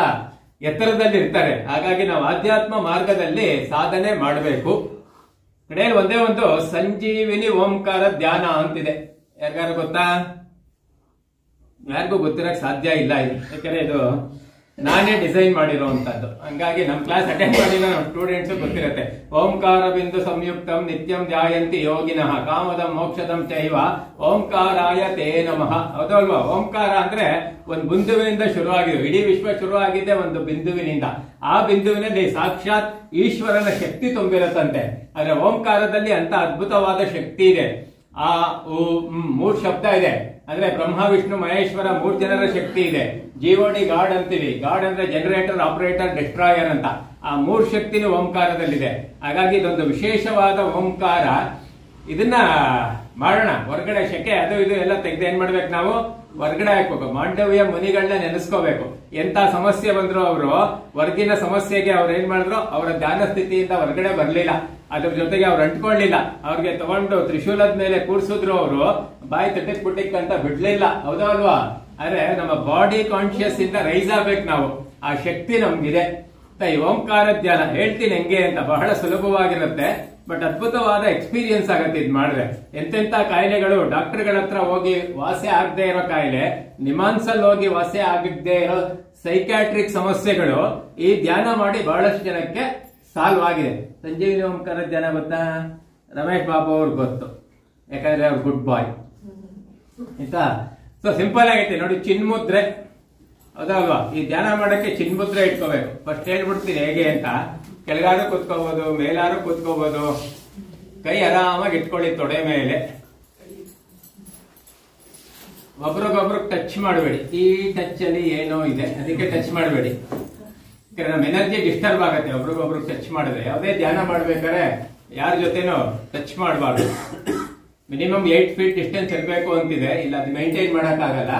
[SPEAKER 2] ಎತ್ತರದಲ್ಲಿ ಇರ್ತಾರೆ. ಹಾಗಾಗಿ ನಾವು ಆಧ್ಯಾತ್ಮ ಮಾರ್ಗದಲ್ಲಿ ಸಾಧನೆ ಮಾಡಬೇಕು. ಕಡೆಯಲ್ಲಿ ಒಂದೇ ಒಂದು ಸಂಜೀವಿನಿ ಓಂಕಾರ ಧ್ಯಾನ ಅಂತಿದೆ. ಯಾರಿಗಾರು ಗೊತ್ತಾ? ಯಾರಿಗೂ ಗೊತ್ತಿರಕ್ ಸಾಧ್ಯ ಇಲ್ಲ ಇದು, ಯಾಕಂದ್ರೆ ಇದು ನಾನೇ ಡಿಸೈನ್ ಮಾಡಿರುವಂತದ್ದು. ಹಂಗಾಗಿ ನಮ್ ಕ್ಲಾಸ್ ಅಟೆಂಡ್ ಮಾಡಿರೋ ನಮ್ ಸ್ಟೂಡೆಂಟ್ಸ್ ಗೊತ್ತಿರುತ್ತೆ. ಓಂಕಾರ ಬಿಂದು ಸಂಯುಕ್ತಂ ನಿತ್ಯಂ ಧ್ಯಾಯಂತಿ ಯೋಗಿನಃ ಕಾಮದಂ ಮೋಕ್ಷದಂ ಚೈವ ಓಂಕಾರಾಯ ತೇ ನಮಃ. ಹೌದಲ್ವಾ? ಓಂಕಾರ ಅಂದ್ರೆ ಒಂದು ಬಿಂದುವಿನಿಂದ ಶುರುವಾಗಿದೆ. ಇಡೀ ವಿಶ್ವ ಶುರುವಾಗಿದೆ ಒಂದು ಬಿಂದುವಿನಿಂದ. ಆ ಬಿಂದುವಿನಲ್ಲಿ ಸಾಕ್ಷಾತ್ ಈಶ್ವರನ ಶಕ್ತಿ ತುಂಬಿರುತ್ತಂತೆ. ಆದ್ರೆ ಓಂಕಾರದಲ್ಲಿ ಅಂತ ಅದ್ಭುತವಾದ ಶಕ್ತಿ ಇದೆ. ಆ 3 ಶಬ್ದ ಇದೆ. ಅಂದ್ರೆ ಬ್ರಹ್ಮ ವಿಷ್ಣು ಮಹೇಶ್ವರ 3 ಜನರ ಶಕ್ತಿ ಇದೆ. ಜಿಒಡಿ ಗಾಡ್ ಅಂತೀವಿ. ಗಾಡ್ ಅಂದ್ರೆ ಜನರೇಟರ್, ಆಪರೇಟರ್, ಡಿಸ್ಟ್ರಾಯರ್ ಅಂತ. ಆ 3 ಶಕ್ತಿನೂ ಓಂಕಾರದಲ್ಲಿದೆ. ಹಾಗಾಗಿ ಇದೊಂದು ವಿಶೇಷವಾದ ಓಂಕಾರ. ಇದನ್ನ ಮಾಡೋಣ. ಹೊರಗಡೆ ಶೆಕೆ ಅದು ಇದು ಎಲ್ಲ ತೆಗೆದು ಏನ್ ಮಾಡ್ಬೇಕು, ನಾವು ಹೊರಗಡೆ ಹಾಕ್ಬೇಕು. ಮಾಂಡವ್ಯ ಮುನಿಗಳನ್ನ ನೆನೆಸ್ಕೋಬೇಕು. ಎಂತ ಸಮಸ್ಯೆ ಬಂದ್ರು ಅವರು ಹೊರಗಿನ ಸಮಸ್ಯೆಗೆ ಅವ್ರು ಏನ್ ಮಾಡಿದ್ರು, ಅವರ ಧ್ಯಾನ ಸ್ಥಿತಿಯಿಂದ ಹೊರಗಡೆ ಬರ್ಲಿಲ್ಲ. ಅದ್ರ ಜೊತೆಗೆ ಅವ್ರು ಅಂಟ್ಕೊಳ್ಳಿಲ್ಲ. ಅವ್ರಿಗೆ ತಗೊಂಡು ತ್ರಿಶೂಲದ ಮೇಲೆ ಕೂರ್ಸಿದ್ರು. ಅವರು ಬಾಯಿ ತಟ್ಟಿಕ್ ಪುಟ್ಟಿಕ್ ಅಂತ ಬಿಡ್ಲಿಲ್ಲ. ಹೌದಾ ಅಲ್ವಾ? ಆದ್ರೆ ನಮ್ಮ ಬಾಡಿ ಕಾನ್ಶಿಯಸ್ ಇಂದ ರೈಸ್ ಆಗ್ಬೇಕು ನಾವು. ಆ ಶಕ್ತಿ ನಮ್ಗಿದೆ. ಈ ಓಂಕಾರ ಧ್ಯಾನ ಹೇಳ್ತೀನಿ ಹೆಂಗೆ ಅಂತ. ಬಹಳ ಸುಲಭವಾಗಿರುತ್ತೆ, ಬಟ್ ಅದ್ಭುತವಾದ ಎಕ್ಸ್ಪೀರಿಯನ್ಸ್ ಆಗತ್ತೆ ಇದ್ ಮಾಡಿದ್ರೆ. ಎಂತೆಂತ ಕಾಯಿಲೆಗಳು ಡಾಕ್ಟರ್ಗಳ ಹತ್ರ ಹೋಗಿ ವಾಸಿ ಆಗದೆ ಇರೋ ಕಾಯಿಲೆ, ನಿಮಾನ್ಸಲ್ಲಿ ಹೋಗಿ ವಾಸಿ ಆಗದೆ ಇರೋ ಸೈಕ್ಯಾಟ್ರಿಕ್ ಸಮಸ್ಯೆಗಳು ಈ ಧ್ಯಾನ ಮಾಡಿ ಬಹಳಷ್ಟು ಜನಕ್ಕೆ ಸಾಲ್ವ್ ಆಗಿದೆ. ಸಂಜೀವಿನಿ ಓಂಕಾರ ಧ್ಯಾನ ಗೊತ್ತಾ? ರಮೇಶ್ ಬಾಬು ಅವ್ರಿಗೆ ಗೊತ್ತು, ಯಾಕಂದ್ರೆ ಅವ್ರು ಗುಡ್ ಬಾಯ್ ಆಯ್ತಾ. ಸೊ ಸಿಂಪಲ್ ಆಗೈತೆ ನೋಡಿ. ಚಿನ್ಮುದ್ರೆ, ಹೌದಲ್ವಾ? ಈ ಧ್ಯಾನ ಮಾಡಕ್ಕೆ ಚಿನ್ಮುದ್ರೆ ಇಟ್ಕೋಬೇಕು. ಫಸ್ಟ್ ಹೇಳ್ಬಿಡ್ತೀನಿ ಹೇಗೆ ಅಂತ. ಕೆಳಗಾರು ಕೂತ್ಕೋಬಹುದು, ಮೇಲಾರು ಕೂತ್ಕೋಬಹುದು. ಕೈ ಆರಾಮಾಗಿ ಇಟ್ಕೊಳ್ಳಿ ತೊಡೆ ಮೇಲೆ. ಒಬ್ರಿಗೊಬ್ರು ಟಚ್ ಮಾಡಬೇಡಿ. ಈ ಟಚ್ ಅಲ್ಲಿ ಏನೋ ಇದೆ, ಅದಕ್ಕೆ ಟಚ್ ಮಾಡಬೇಡಿ. ನಮ್ಮ ಎನರ್ಜಿ ಡಿಸ್ಟರ್ಬ್ ಆಗುತ್ತೆ ಒಬ್ರಿಗೊಬ್ರು ಟಚ್ ಮಾಡಿದ್ರೆ. ಯಾವುದೇ ಧ್ಯಾನ ಮಾಡ್ಬೇಕಾದ್ರೆ ಯಾರ ಜೊತೆನೂ ಟಚ್ ಮಾಡಬಾರ್ದು. ಮಿನಿಮಮ್ 8 ಫೀಟ್ ಡಿಸ್ಟೆನ್ಸ್ ಇರಬೇಕು ಅಂತಿದೆ. ಇಲ್ಲ ಅದು ಮೇಂಟೈನ್ ಮಾಡಕ್ ಆಗಲ್ಲ.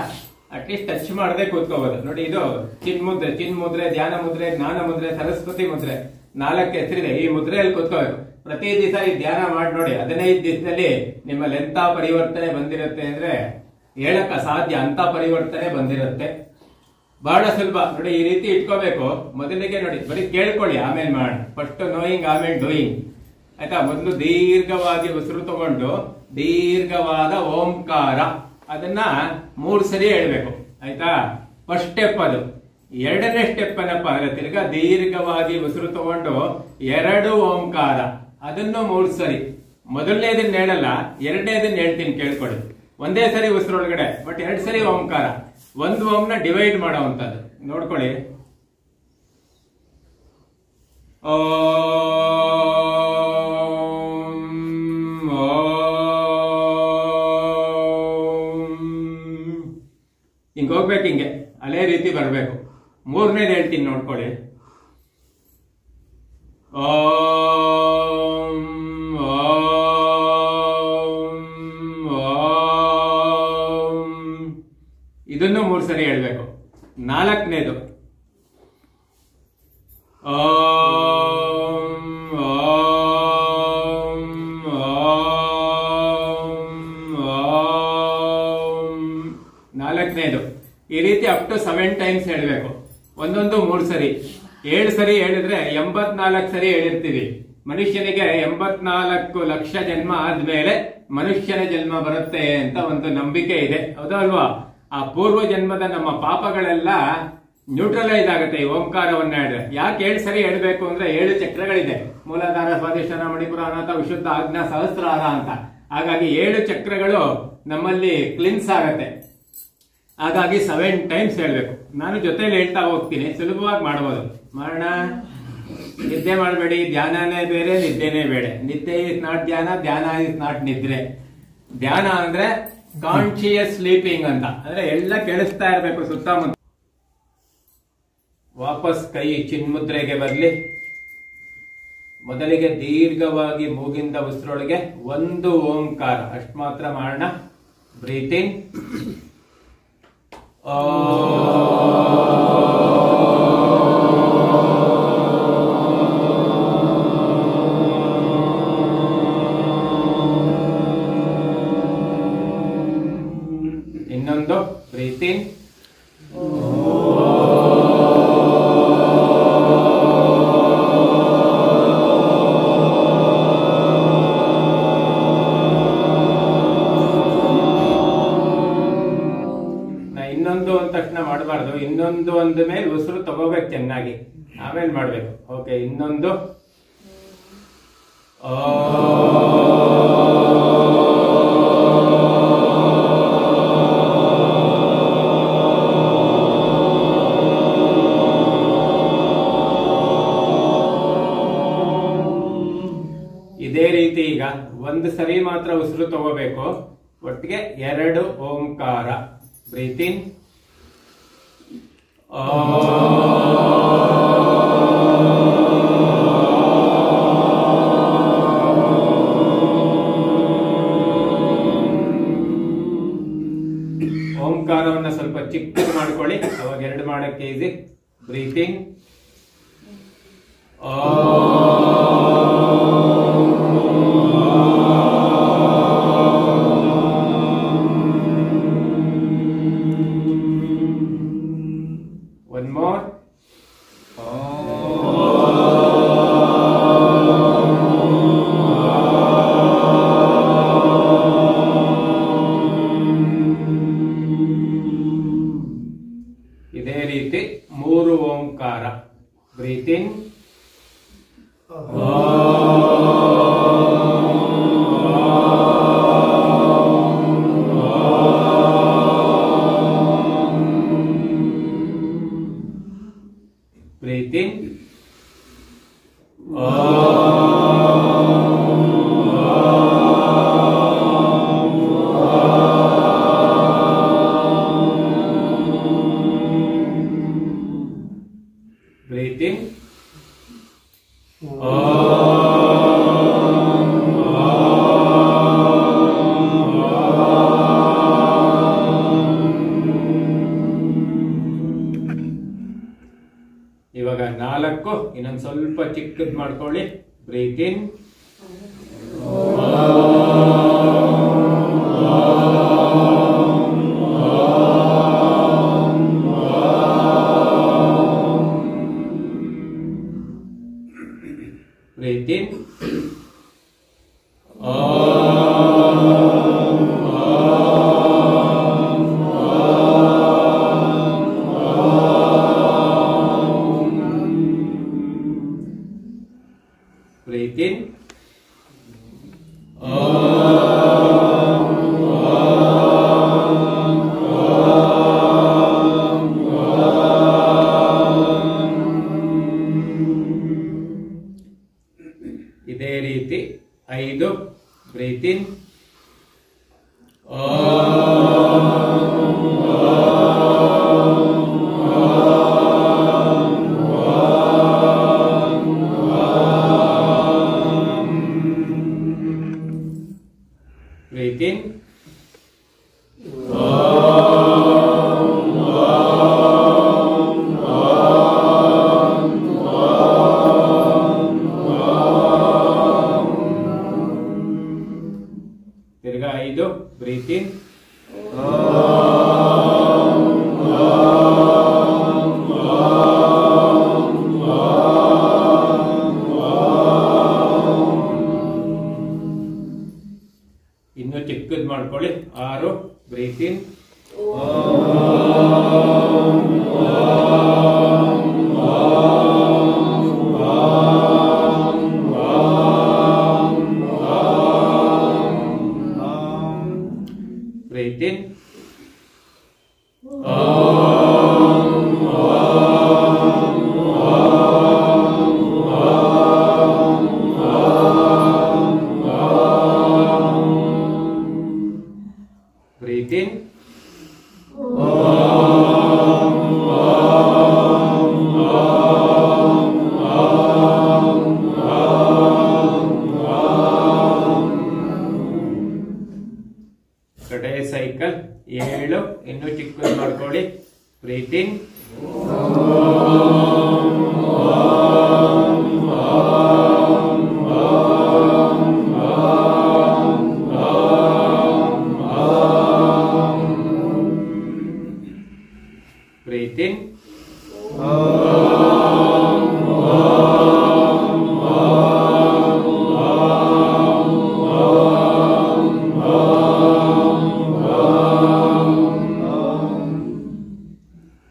[SPEAKER 2] ಅಟ್ಲೀಸ್ಟ್ ಟಚ್ ಮಾಡದೆ ಕೂತ್ಕೋಬಹುದು. ನೋಡಿ, ಇದು ಚಿನ್ಮುದ್ರೆ, ಚಿನ್ಮುದ್ರೆ, ಧ್ಯಾನ ಮುದ್ರೆ, ಜ್ಞಾನ ಮುದ್ರೆ, ಸರಸ್ವತಿ ಮುದ್ರೆ, 4 ಹೆಸರಿದೆ. ಈ ಮುದ್ರೆಯಲ್ಲಿ ಕೂತ್ಕೋಬೇಕು. ಪ್ರತಿ ದಿವಸ ಈ ಧ್ಯಾನ ಮಾಡಿ ನೋಡಿ. 15 ದಿವಸದಲ್ಲಿ ನಿಮ್ಮಲ್ಲಿ ಎಂತ ಪರಿವರ್ತನೆ ಬಂದಿರುತ್ತೆ ಅಂದ್ರೆ ಹೇಳಕ್ ಅಸಾಧ್ಯ. ಅಂತ ಪರಿವರ್ತನೆ ಬಂದಿರುತ್ತೆ. ಬಹಳ ಸುಲಭ ನೋಡಿ. ಈ ರೀತಿ ಇಟ್ಕೋಬೇಕು. ಮೊದಲಿಗೆ ನೋಡಿ, ಬರೀ ಕೇಳ್ಕೊಳ್ಳಿ, ಆಮೇಲೆ ಮಾಡೋಣ. ಫಸ್ಟ್ ನೋಯಿಂಗ್, ಆಮೇಲೆ ಡೂಯಿಂಗ್, ಆಯ್ತಾ? ಮೊದಲು ದೀರ್ಘವಾಗಿ ಉಸಿರು ತಗೊಂಡು ದೀರ್ಘವಾದ ಓಂಕಾರ ಅದನ್ನ 3 ಸರಿ ಹೇಳ್ಬೇಕು, ಆಯ್ತಾ? ಫಸ್ಟ್ ಸ್ಟೆಪ್ ಅದು. 2ನೇ ಸ್ಟೆಪ್ ಏನಪ್ಪ ಅಂದ್ರೆ ತಿರ್ಗಾ ದೀರ್ಘವಾಗಿ ಉಸಿರು ತಗೊಂಡು 2 ಓಂಕಾರ ಅದನ್ನು 3 ಸರಿ. ಮೊದಲನೇದನ್ನ ಹೇಳಲ್ಲ, 2ನೇದನ್ನ ಹೇಳ್ತೀನಿ ಕೇಳ್ಕೊಳ್ಳಿ. ಒಂದೇ ಸರಿ ಉಸಿರೊಳಗಡೆ, ಬಟ್ 2 ಸರಿ ಓಂಕಾರ. ಒಂದು ಓಂನ ಡಿವೈಡ್ ಮಾಡೋವಂಥದ್ದು ನೋಡ್ಕೊಳ್ಳಿ. ಹಿಂಗೆ ಹೋಗ್ಬೇಕು, ಹಿಂಗೆ ಅದೇ ರೀತಿ ಬರಬೇಕು. ಮೂರನೇದು ಹೇಳ್ತೀನಿ ನೋಡ್ಕೊಳ್ಳಿ. ಓಂ ಓಂ ಓಂ. ಇದನ್ನು 3 ಸರಿ ಹೇಳ್ಬೇಕು. ನಾಲ್ಕನೇದು ಓಂ ಓಂ ಓಂ ಓಂ. ನಾಲ್ಕನೇದು ಈ ರೀತಿ ಅಪ್ ಟು 7 ಟೈಮ್ಸ್ ಹೇಳ್ಬೇಕು. ಒಂದೊಂದು 3 ಸರಿ. 7 ಸರಿ ಹೇಳಿದ್ರೆ 84 ಸರಿ ಹೇಳಿರ್ತೀವಿ. ಮನುಷ್ಯನಿಗೆ 84 ಲಕ್ಷ ಜನ್ಮ ಆದ್ಮೇಲೆ ಮನುಷ್ಯನ ಜನ್ಮ ಬರುತ್ತೆ ಅಂತ ಒಂದು ನಂಬಿಕೆ ಇದೆ, ಹೌದಲ್ವಾ? ಆ ಪೂರ್ವ ಜನ್ಮದ ನಮ್ಮ ಪಾಪಗಳೆಲ್ಲ ನ್ಯೂಟ್ರಲೈಸ್ ಆಗುತ್ತೆ ಈ ಓಂಕಾರವನ್ನ ಹೇಳಿದ್ರೆ. ಯಾಕೆ 7 ಸರಿ ಹೇಳ್ಬೇಕು ಅಂದ್ರೆ 7 ಚಕ್ರಗಳಿದೆ. ಮೂಲಾಧಾರ, ಸ್ವಾಧಿಷ್ಠಾನ, ಮಣಿಪುರ, ಅನಾಥ, ವಿಶುದ್ಧ, ಆಜ್ಞಾ, ಸಹಸ್ರಾರ ಅಂತ. ಹಾಗಾಗಿ 7 ಚಕ್ರಗಳು ನಮ್ಮಲ್ಲಿ ಕ್ಲಿನ್ಸ್ ಆಗತ್ತೆ. ಹಾಗಾಗಿ 7 ಟೈಮ್ಸ್ ಹೇಳ್ಬೇಕು. ನಾನು ಜೊತೆಲಿ ಹೇಳ್ತಾ ಹೋಗ್ತೀನಿ, ಸುಲಭವಾಗಿ ಮಾಡಬಹುದು. ಮಾಡೋಣ. ನಿದ್ದೆ ಮಾಡಬೇಡಿ. ಧ್ಯಾನನೇ ಬೇರೆ, ನಿದ್ದೆನೇ ಬೇಡ. ನಿದ್ದೆ ಇಸ್ ನಾಟ್ ಧ್ಯಾನ, ಧ್ಯಾನ ಇಸ್ ನಾಟ್ ನಿದ್ರೆ. ಧ್ಯಾನ ಅಂದ್ರೆ ಕಾನ್ಶಿಯಸ್ ಸ್ಲೀಪಿಂಗ್ ಅಂತ, ಅಂದ್ರೆ ಎಲ್ಲ ಕೇಳಿಸ್ತಾ ಇರ್ಬೇಕು ಸುತ್ತಮುತ್ತ. ವಾಪಸ್ ಕೈ ಚಿನ್ಮುದ್ರೆಗೆ ಬರ್ಲಿ. ಮೊದಲಿಗೆ ದೀರ್ಘವಾಗಿ ಮೂಗಿಂದ ಉಸಿರೊಳಗೆ 1 ಓಂಕಾರ ಅಷ್ಟು ಮಾತ್ರ ಮಾಡೋಣ. ಬ್ರೀತ್ ಇನ್. ಇನ್ನೊಂದು ಬ್ರೀತ್ ಇನ್. ಇನ್ನೊಂದು ಅಂದ ತಕ್ಷಣ ಮಾಡಬಾರ್ದು. ಇನ್ನೊಂದು ಅಂದ ಮೇಲೆ ಉಸಿರು ತಗೋಬೇಕು ಚೆನ್ನಾಗಿ, ಆಮೇಲೆ ಮಾಡ್ಬೇಕು. ಓಕೆ, ಇನ್ನೊಂದು. ಇದೇ ರೀತಿ ಈಗ 1 ಸರಿ ಮಾತ್ರ ಉಸಿರು ತಗೋಬೇಕು. ಒಟ್ಟಿಗೆ 2 ಓಂಕಾರ. ಬ್ರೀತ್ ಇನ್. ಓಂಕಾರವನ್ನ ಸ್ವಲ್ಪ ಚಿಕ್ಕದು ಮಾಡ್ಕೊಳ್ಳಿ, ಅವಾಗ 2 ಮಾಡಕ್ಕೆ easy. Breathe in. One more. ಇದೇ ರೀತಿ 3 ಓಂಕಾರ. Breathe in. Breathe in. Breathe in. ಇವಾಗ 4. ಇನ್ನೊಂದು ಸ್ವಲ್ಪ ಚಿಕ್ಕದ್ ಮಾಡ್ಕೊಳ್ಳಿ. Breathe in. Breathe in. Breathe in. ಇದೇ ರೀತಿ 5. Breathe in. 5 breathe in. ಇನ್ನು ಚಿಕ್ಕದ್ ಮಾಡ್ಕೊಳ್ಳಿ. 6 breathe in. Breathe in. Breathe in. ಕಡೆ ಸೈಕಲ್ 7. ಇನ್ನು ಚಿಕ್ಕದು ಮಾಡ್ಕೊಳ್ಳಿ. Breathe in. Breathe in.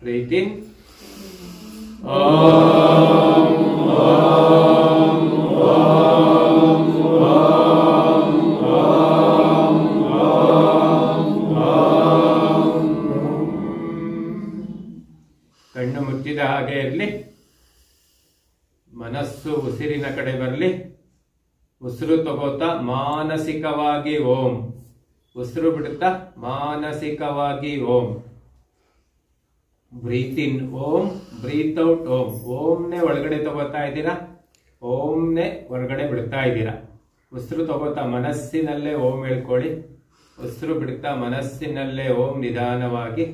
[SPEAKER 2] Breathe in. ಕಣ್ಣು ಮುಚ್ಚಿದ ಹಾಗೆ ಇರಲಿ. ಮನಸ್ಸು ಉಸಿರಿನ ಕಡೆ ಬರಲಿ. ಉಸಿರು ತಗೋತಾ ಮಾನಸಿಕವಾಗಿ ಓಂ, ಉಸಿರು ಬಿಡುತ್ತಾ ಮಾನಸಿಕವಾಗಿ ಓಂ. ಬ್ರೀತ್ ಇನ್ ಓಂ, ಬ್ರೀತ್ ಔಟ್ ಓಂ. ಓಂನೇ ಒಳಗಡೆ ತಗೋತಾ ಇದ್ದೀರಾ, ಓಂನೇ ಹೊರಗಡೆ ಬಿಡ್ತಾ ಇದ್ದೀರಾ. ಉಸಿರು ತಗೋತಾ ಮನಸ್ಸಿನಲ್ಲೇ ಓಂ ಹೇಳ್ಕೊಳ್ಳಿ. ಉಸಿರು ಬಿಡ್ತಾ ಮನಸ್ಸಿನಲ್ಲೇ ಓಂ ನಿಧಾನವಾಗಿ.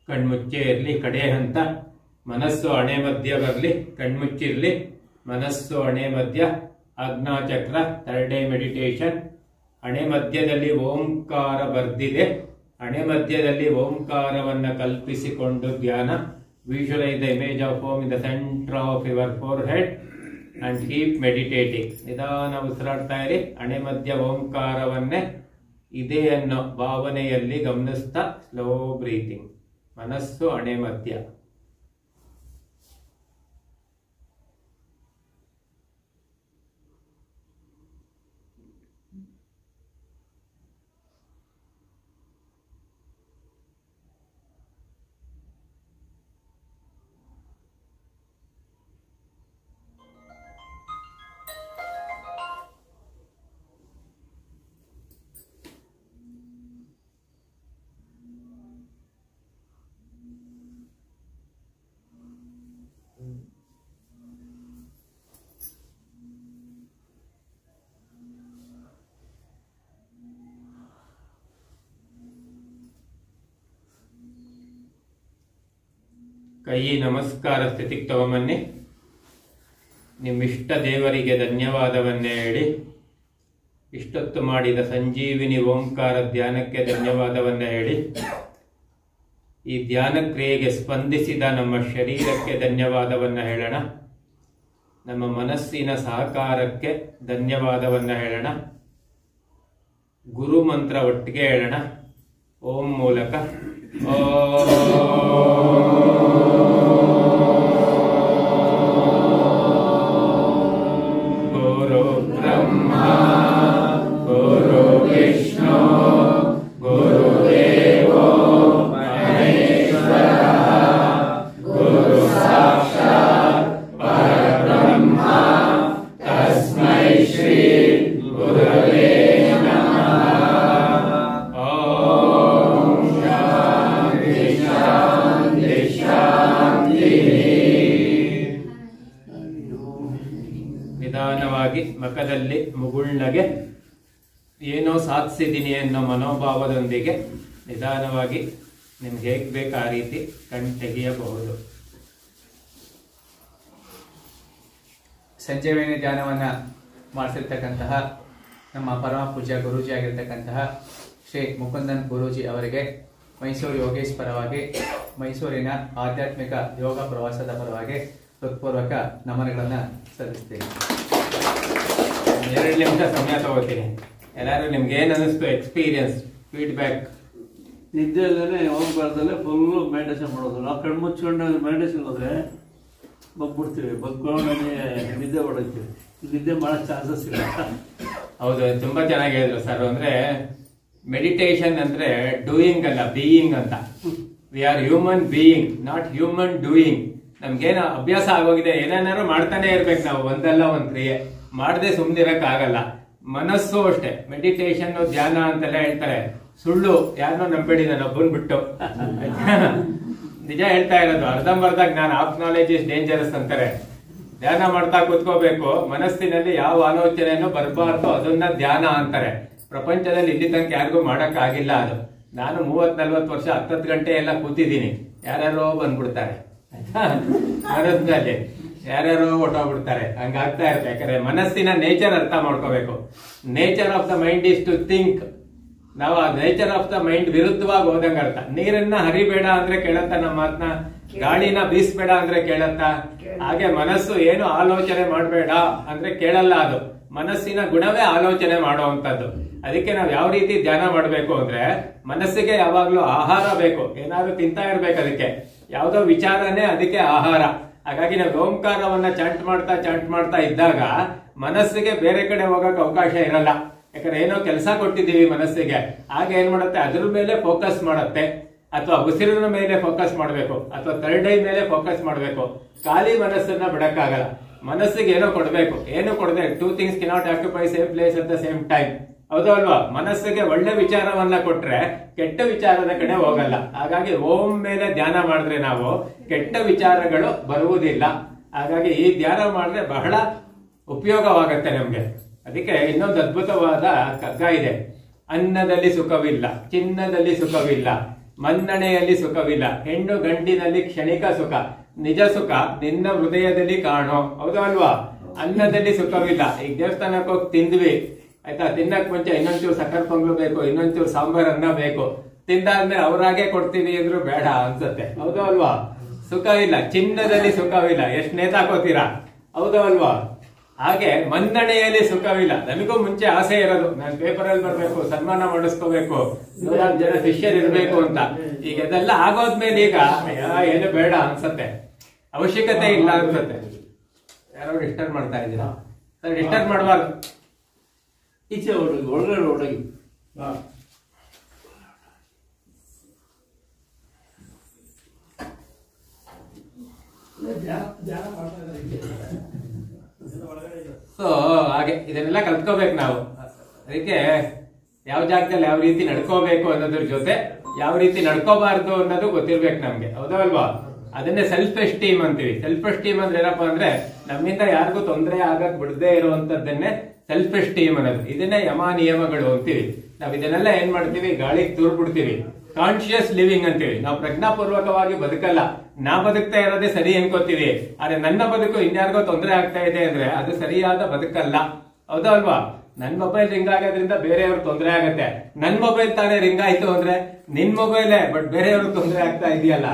[SPEAKER 2] ಕಣ್ಮುಚ್ಚೆ ಇರಲಿ. ಕಡೆ ಹಂತ ಮನಸ್ಸು ಹಣೆ ಮಧ್ಯ ಬರಲಿ. ಕಣ್ಮುಚ್ಚಿರ್ಲಿ, ಮನಸ್ಸು ಹಣೆ ಮಧ್ಯ. ಆಜ್ಞಾಚಕ್ರ 3rd ಡೇ ಮೆಡಿಟೇಷನ್. ಹಣೆ ಮಧ್ಯದಲ್ಲಿ ಓಂಕಾರ ಬರ್ದಿದೆ. ಹಣೆ ಮಧ್ಯದಲ್ಲಿ ಓಂಕಾರವನ್ನು ಕಲ್ಪಿಸಿಕೊಂಡು ಧ್ಯಾನ. Visualise the image of Om in the centre of your forehead and keep meditating. ನಿಧಾನ ಉಸಿರಾಡ್ತಾ ಇರಿ. ಹಣೆ ಮಧ್ಯ ಓಂಕಾರವನ್ನೇ ಇದೆ ಅನ್ನೋ ಭಾವನೆಯಲ್ಲಿ ಗಮನಿಸ್ತಾ ಸ್ಲೋ ಬ್ರೀತಿಂಗ್. ಮನಸ್ಸು ಹಣೆ ಮಧ್ಯ. ಕೈ ನಮಸ್ಕಾರ ಸ್ಥಿತಿಗೆ ತಗೊಂಬನ್ನಿ. ನಿಮ್ಮಿಷ್ಟ ದೇವರಿಗೆ ಧನ್ಯವಾದವನ್ನೇ ಹೇಳಿ. ಇಷ್ಟೊತ್ತು ಮಾಡಿದ ಸಂಜೀವಿನಿ ಓಂಕಾರ ಧ್ಯಾನಕ್ಕೆ ಧನ್ಯವಾದವನ್ನೇ ಹೇಳಿ. ಈ ಧ್ಯಾನ ಕ್ರಿಯೆಗೆ ಸ್ಪಂದಿಸಿದ ನಮ್ಮ ಶರೀರಕ್ಕೆ ಧನ್ಯವಾದವನ್ನ ಹೇಳೋಣ. ನಮ್ಮ ಮನಸ್ಸಿನ ಸಹಕಾರಕ್ಕೆ ಧನ್ಯವಾದವನ್ನ ಹೇಳೋಣ. ಗುರು ಮಂತ್ರ ಒಟ್ಟಿಗೆ ಹೇಳೋಣ ಓಂ ಮೂಲಕ. ಗುರು ಬ್ರಹ್ಮ ಗುರು ವಿಷ್ಣು ಗುರು ಶ್ರೀ ಗುರವೇ ನಮಃ. ಓಂ ಶಾಂತಿ ಶಾಂತಿ ಶಾಂತಿ. ನಿಧಾನವಾಗಿ ಮಖದಲ್ಲಿ ಮುಗುಳ್ನಗೆ, ಏನೋ ಸಾಧಿಸಿದ್ದೀನಿ ಅನ್ನೋ ಮನೋಭಾವದೊಂದಿಗೆ ನಿಧಾನವಾಗಿ ನಿಮ್ಗೆ ಹೇಗೆ ಬೇಕು ಆ ರೀತಿ ಕಣ್ ತೆಗೆಯಬಹುದು.
[SPEAKER 3] ಸಂಜೀವಿನಿ ಧ್ಯಾನವನ್ನ ಮಾಡಿಸಿರ್ತಕ್ಕಂತಹ ನಮ್ಮ ಪರಮ ಪೂಜ್ಯ ಗುರೂಜಿ ಆಗಿರ್ತಕ್ಕಂತಹ ಶ್ರೀ ಮುಕುಂದನ್ ಗುರೂಜಿ ಅವರಿಗೆ ಮೈಸೂರು ಯೋಗೇಶ್ ಪರವಾಗಿ, ಮೈಸೂರಿನ ಆಧ್ಯಾತ್ಮಿಕ ಯೋಗ ಪ್ರವಾಸದ ಪರವಾಗಿ ಹೃತ್ಪೂರ್ವಕ ನಮನಗಳನ್ನ ಸಲ್ಲಿಸ್ತೀನಿ.
[SPEAKER 2] 2 ನಿಮಿಷ ಸಮಯ ತಗೋತೀನಿ. ಎಲ್ಲಾರು ನಿಮ್ಗೆ ಏನ್ ಅನಿಸ್ತು, ಎಕ್ಸ್ಪೀರಿಯನ್ಸ್, ಫೀಡ್ಬ್ಯಾಕ್?
[SPEAKER 4] ನಿದ್ದೆ ಇಲ್ಲದೆ ಹೋಗ್ಬಾರ್ದಲ್ಲೇ ಫುಲ್ಲು ಮೆಡಿಟೇಷನ್ ಮಾಡೋದು. ನಾವು ಕಣ್ಣು ಮುಚ್ಕೊಂಡು ಮೆಡಿಟೇಷನ್ ಹೋದ್ರೆ ಬಗ್ಬಿಡ್ತೀವಿ, ಬಗ್ಕೊಂಡು ನಿದ್ದೆ ಹೊಡೋಗ್ತೀವಿ. ನಿದ್ದೆ ಮಾಡೋ ಚಾನ್ಸಸ್ ಇಲ್ಲ.
[SPEAKER 2] ಹೌದು, ತುಂಬಾ ಚೆನ್ನಾಗಿ ಹೇಳಿದ್ರು ಸರ್. ಅಂದ್ರೆ ಮೆಡಿಟೇಷನ್ ಅಂದ್ರೆ ಡೂಯಿಂಗ್ ಅಲ್ಲ, ಬೀಯಿಂಗ್ ಅಂತ. We are human being, not human doing. ನಮ್ಗೇನ ಅಭ್ಯಾಸ ಆಗೋಗಿದೆ, ಏನೇನಾದ್ರು ಮಾಡ್ತಾನೆ ಇರ್ಬೇಕು ನಾವು, ಒಂದಲ್ಲ ಒಂದ್ ಕ್ರಿಯೆ ಮಾಡದೆ ಸುಮ್ನಿರಕ್ ಆಗಲ್ಲ. ಮನಸ್ಸು ಅಷ್ಟೇ. ಮೆಡಿಟೇಷನ್ ಧ್ಯಾನ ಅಂತೆಲ್ಲ ಹೇಳ್ತಾರೆ, ಸುಳ್ಳು. ಯಾರನ್ನೋ ನಂಬೇಡಿ, ನಾನು ಒಬ್ಬನ್ ಬಿಟ್ಟು. ನಿಜ ಹೇಳ್ತಾ ಇರೋದು. ಅರ್ಧಂಬರ್ಧ ಜ್ಞಾನ, ಆಫ್ ನಾಲೆಜ್ ಇಸ್ ಡೇಂಜರಸ್ ಅಂತಾರೆ. ಧ್ಯಾನ ಮಾಡ್ತಾ ಕೂತ್ಕೋಬೇಕು, ಮನಸ್ಸಿನಲ್ಲಿ ಯಾವ ಆಲೋಚನೆಯನ್ನು ಬರಬಾರ್ದು, ಅದನ್ನ ಧ್ಯಾನ ಅಂತಾರೆ. ಪ್ರಪಂಚದಲ್ಲಿ ಇಲ್ಲಿ ತನಕ ಯಾರಿಗೂ ಮಾಡಕ್ ಆಗಿಲ್ಲ ಅದು. ನಾನು 30-40 ವರ್ಷ 10 ಗಂಟೆ ಎಲ್ಲ ಕೂತಿದ್ದೀನಿ, ಯಾರ್ಯಾರೋ ಬಂದ್ಬಿಡ್ತಾರೆ ಮನಸ್ಸಿನಲ್ಲಿ, ಯಾರ್ಯಾರೋ ಹೊಟ್ಟೋಗ್ಬಿಡ್ತಾರೆ. ಹಂಗಾಗ್ತಾ ಇರುತ್ತೆ. ಯಾಕಂದ್ರೆ ಮನಸ್ಸಿನ ನೇಚರ್ ಅರ್ಥ ಮಾಡ್ಕೋಬೇಕು. Nature of the mind is to think. ನಾವು ಆ ನೇಚರ್ ಆಫ್ ದ ಮೈಂಡ್ ವಿರುದ್ಧವಾಗಿ ಹೋದಂಗ ಅರ್ಥ. ನೀರನ್ನ ಹರಿಬೇಡ ಅಂದ್ರೆ ಕೇಳತ್ತ ನಮ್ಮ ಮಾತನ್ನ, ಗಾಳಿನ ಬೀಸ್ಬೇಡ ಅಂದ್ರೆ ಕೇಳತ್ತ. ಹಾಗೆ ಮನಸ್ಸು ಏನು ಆಲೋಚನೆ ಮಾಡಬೇಡ ಅಂದ್ರೆ ಕೇಳಲ್ಲ. ಅದು ಮನಸ್ಸಿನ ಗುಣವೇ ಆಲೋಚನೆ ಮಾಡುವಂತದ್ದು. ಅದಕ್ಕೆ ನಾವು ಯಾವ ರೀತಿ ಧ್ಯಾನ ಮಾಡಬೇಕು ಅಂದ್ರೆ, ಮನಸ್ಸಿಗೆ ಯಾವಾಗ್ಲೂ ಆಹಾರ ಬೇಕು, ಏನಾದ್ರು ತಿಂತಾ ಇರ್ಬೇಕು. ಅದಕ್ಕೆ ಯಾವ್ದೋ ವಿಚಾರನೇ ಅದಕ್ಕೆ ಆಹಾರ. ಹಾಗಾಗಿ ನಾವು ಓಂಕಾರವನ್ನ ಚಾಂಟ್ ಮಾಡ್ತಾ ಇದ್ದಾಗ ಮನಸ್ಸಿಗೆ ಬೇರೆ ಕಡೆ ಹೋಗಕ್ ಅವಕಾಶ ಇರಲ್ಲ. ಯಾಕಂದ್ರೆ ಏನೋ ಕೆಲಸ ಕೊಟ್ಟಿದ್ದೀವಿ ಮನಸ್ಸಿಗೆ, ಆಗ ಏನ್ ಮಾಡುತ್ತೆ, ಅದ್ರ ಮೇಲೆ ಫೋಕಸ್ ಮಾಡುತ್ತೆ. ಅಥವಾ ಉಸಿರಿನ ಮೇಲೆ ಫೋಕಸ್ ಮಾಡಬೇಕು, ಅಥವಾ ಥರ್ಡ್ ಐ ಮೇಲೆ ಫೋಕಸ್ ಮಾಡಬೇಕು. ಖಾಲಿ ಮನಸ್ಸನ್ನ ಬಿಡಕ್ಕಾಗಲ್ಲ. ಮನಸ್ಸಿಗೆ ಏನೋ ಕೊಡ್ಬೇಕು. ಏನು ಕೊಡದೆ, 2 things cannot occupy same place at the same time. ಹೌದು ಅಲ್ವಾ? ಮನಸ್ಸಿಗೆ ಒಳ್ಳೆ ವಿಚಾರವನ್ನ ಕೊಟ್ರೆ ಕೆಟ್ಟ ವಿಚಾರದ ಕಡೆ ಹೋಗಲ್ಲ. ಹಾಗಾಗಿ ಓಂ ಮೇಲೆ ಧ್ಯಾನ ಮಾಡಿದ್ರೆ ನಾವು ಕೆಟ್ಟ ವಿಚಾರಗಳು ಬರುವುದಿಲ್ಲ. ಹಾಗಾಗಿ ಈ ಧ್ಯಾನ ಮಾಡಿದ್ರೆ ಬಹಳ ಉಪಯೋಗವಾಗತ್ತೆ ನಮ್ಗೆ. ಅದಕ್ಕೆ ಇನ್ನೊಂದು ಅದ್ಭುತವಾದ ಕಗ್ಗ ಇದೆ. ಅನ್ನದಲ್ಲಿ ಸುಖವಿಲ್ಲ, ಚಿನ್ನದಲ್ಲಿ ಸುಖವಿಲ್ಲ, ಮನ್ನಣೆಯಲ್ಲಿ ಸುಖವಿಲ್ಲ, ಹೆಣ್ಣು ಗಂಡಿನಲ್ಲಿ ಕ್ಷಣಿಕ ಸುಖ, ನಿಜ ಸುಖ ನಿನ್ನ ಹೃದಯದಲ್ಲಿ ಕಾಣೋ. ಹೌದು ಅಲ್ವಾ? ಅನ್ನದಲ್ಲಿ ಸುಖವಿಲ್ಲ. ಈಗ ದೇವಸ್ಥಾನಕ್ಕೆ ಹೋಗಿ ತಿಂದ್ವಿ, ಆಯ್ತಾ? ತಿನ್ನಕ್ ಮುಂಚೆ ಇನ್ನೊಂಚೂರು ಸಕ್ಕರೆ ಪೊಂಗಲು ಬೇಕು, ಇನ್ನೊಂಚೂರು ಸಾಂಬಾರ್ ಅನ್ನ ಬೇಕು. ತಿಂದಾದ್ಮೇಲೆ ಅವ್ರಾಗೆ ಕೊಡ್ತೀವಿ ಅಂದ್ರು ಬೇಡ ಅನ್ಸತ್ತೆ. ಹೌದು ಅಲ್ವಾ? ಸುಖ ಇಲ್ಲ. ಚಿನ್ನದಲ್ಲಿ ಸುಖವಿಲ್ಲ. ಎಷ್ಟು ನೇತಾಕೋತೀರಾ? ಹೌದು ಅಲ್ವಾ? ಹಾಗೆ ಮನ್ನಣೆಯಲ್ಲಿ ಸುಖವಿಲ್ಲ. ನನಗೂ ಮುಂಚೆ ಆಸೆ ಇರೋದು, ನಾನು ಪೇಪರಲ್ಲಿ ಬರ್ಬೇಕು, ಸನ್ಮಾನ ಮಾಡಿಸ್ಕೋಬೇಕು, 100 ಜನ ಶಿಷ್ಯರು ಇರ್ಬೇಕು ಅಂತ. ಈಗ ಅದೆಲ್ಲ ಆಗೋದ್ಮೇಲೆ ಈಗ ಏನು ಬೇಡ ಅನ್ಸತ್ತೆ, ಅವಶ್ಯಕತೆ ಇಲ್ಲ ಅನ್ಸತ್ತೆ. ಯಾರೋ ಡಿಸ್ಟರ್ಬ್ ಮಾಡ್ತಾ ಇದ್ದೀರಾ? ಸರ್, ಡಿಸ್ಟರ್ಬ್ ಮಾಡಬಾರ್ದು.
[SPEAKER 4] ಈಚೆ ಹೊರಗೆ, ಒಳಗಡೆ ಹೊರಗೆ.
[SPEAKER 2] ಸೊ ಹಾಗೆ ಇದನ್ನೆಲ್ಲ ಕಲ್ತ್ಕೋಬೇಕು ನಾವು. ಅದಕ್ಕೆ ಯಾವ ಜಾಗದಲ್ಲಿ ಯಾವ ರೀತಿ ನಡ್ಕೋಬೇಕು ಅನ್ನೋದ್ರ ಜೊತೆ ಯಾವ ರೀತಿ ನಡ್ಕೋಬಾರ್ದು ಅನ್ನೋದು ಗೊತ್ತಿರ್ಬೇಕು ನಮ್ಗೆ. ಹೌದಲ್ವಾ? ಅದನ್ನೇ ಸೆಲ್ಫ್ ಎಸ್ಟೀಮ್ ಅಂತೀವಿ. ಸೆಲ್ಫ್ ಎಸ್ಟೀಮ್ ಅಂದ್ರೆ ಏನಪ್ಪಾ ಅಂದ್ರೆ, ನಮ್ಮಿಂದ ಯಾರಿಗೂ ತೊಂದರೆ ಆಗಕ್ ಬಿಡದೇ ಇರುವಂತದ್ದನ್ನೇ ಸೆಲ್ಫ್ ಎಸ್ಟೀಮ್ ಅನ್ನೋದು. ಇದನ್ನೇ ಯಮ ನಿಯಮಗಳು ಅಂತೀವಿ. ನಾವ್ ಇದನ್ನೆಲ್ಲ ಏನ್ ಮಾಡ್ತೀವಿ, ಗಾಳಿಗೆ ತೂರ್ ಬಿಡ್ತೀವಿ. ಕಾನ್ಶಿಯಸ್ ಲಿವಿಂಗ್ ಅಂತೀವಿ. ನಾವು ಪ್ರಜ್ಞಾಪೂರ್ವಕವಾಗಿ ಬದುಕಲ್ಲ. ನಾ ಬದುಕ್ತಾ ಇರೋದೇ ಸರಿ ಅನ್ಕೋತೀವಿ. ಆದ್ರೆ ನನ್ನ ಬದುಕು ಇನ್ಯಾರಿಗೋ ತೊಂದರೆ ಆಗ್ತಾ ಇದೆ ಅಂದ್ರೆ ಅದು ಸರಿಯಾದ ಬದುಕಲ್ಲ. ಹೌದಾ ಅಲ್ವಾ? ನನ್ ಮೊಬೈಲ್ ರಿಂಗ್ ಆಗೋದ್ರಿಂದ ಬೇರೆಯವ್ರ ತೊಂದರೆ ಆಗತ್ತೆ. ನನ್ ಮೊಬೈಲ್ ತಾನೇ ರಿಂಗ್ ಆಯ್ತು ಅಂದ್ರೆ ನಿನ್ ಮೊಬೈಲೇ, ಬಟ್ ಬೇರೆಯವ್ರಿಗೆ ತೊಂದರೆ ಆಗ್ತಾ ಇದೆಯಲ್ಲ.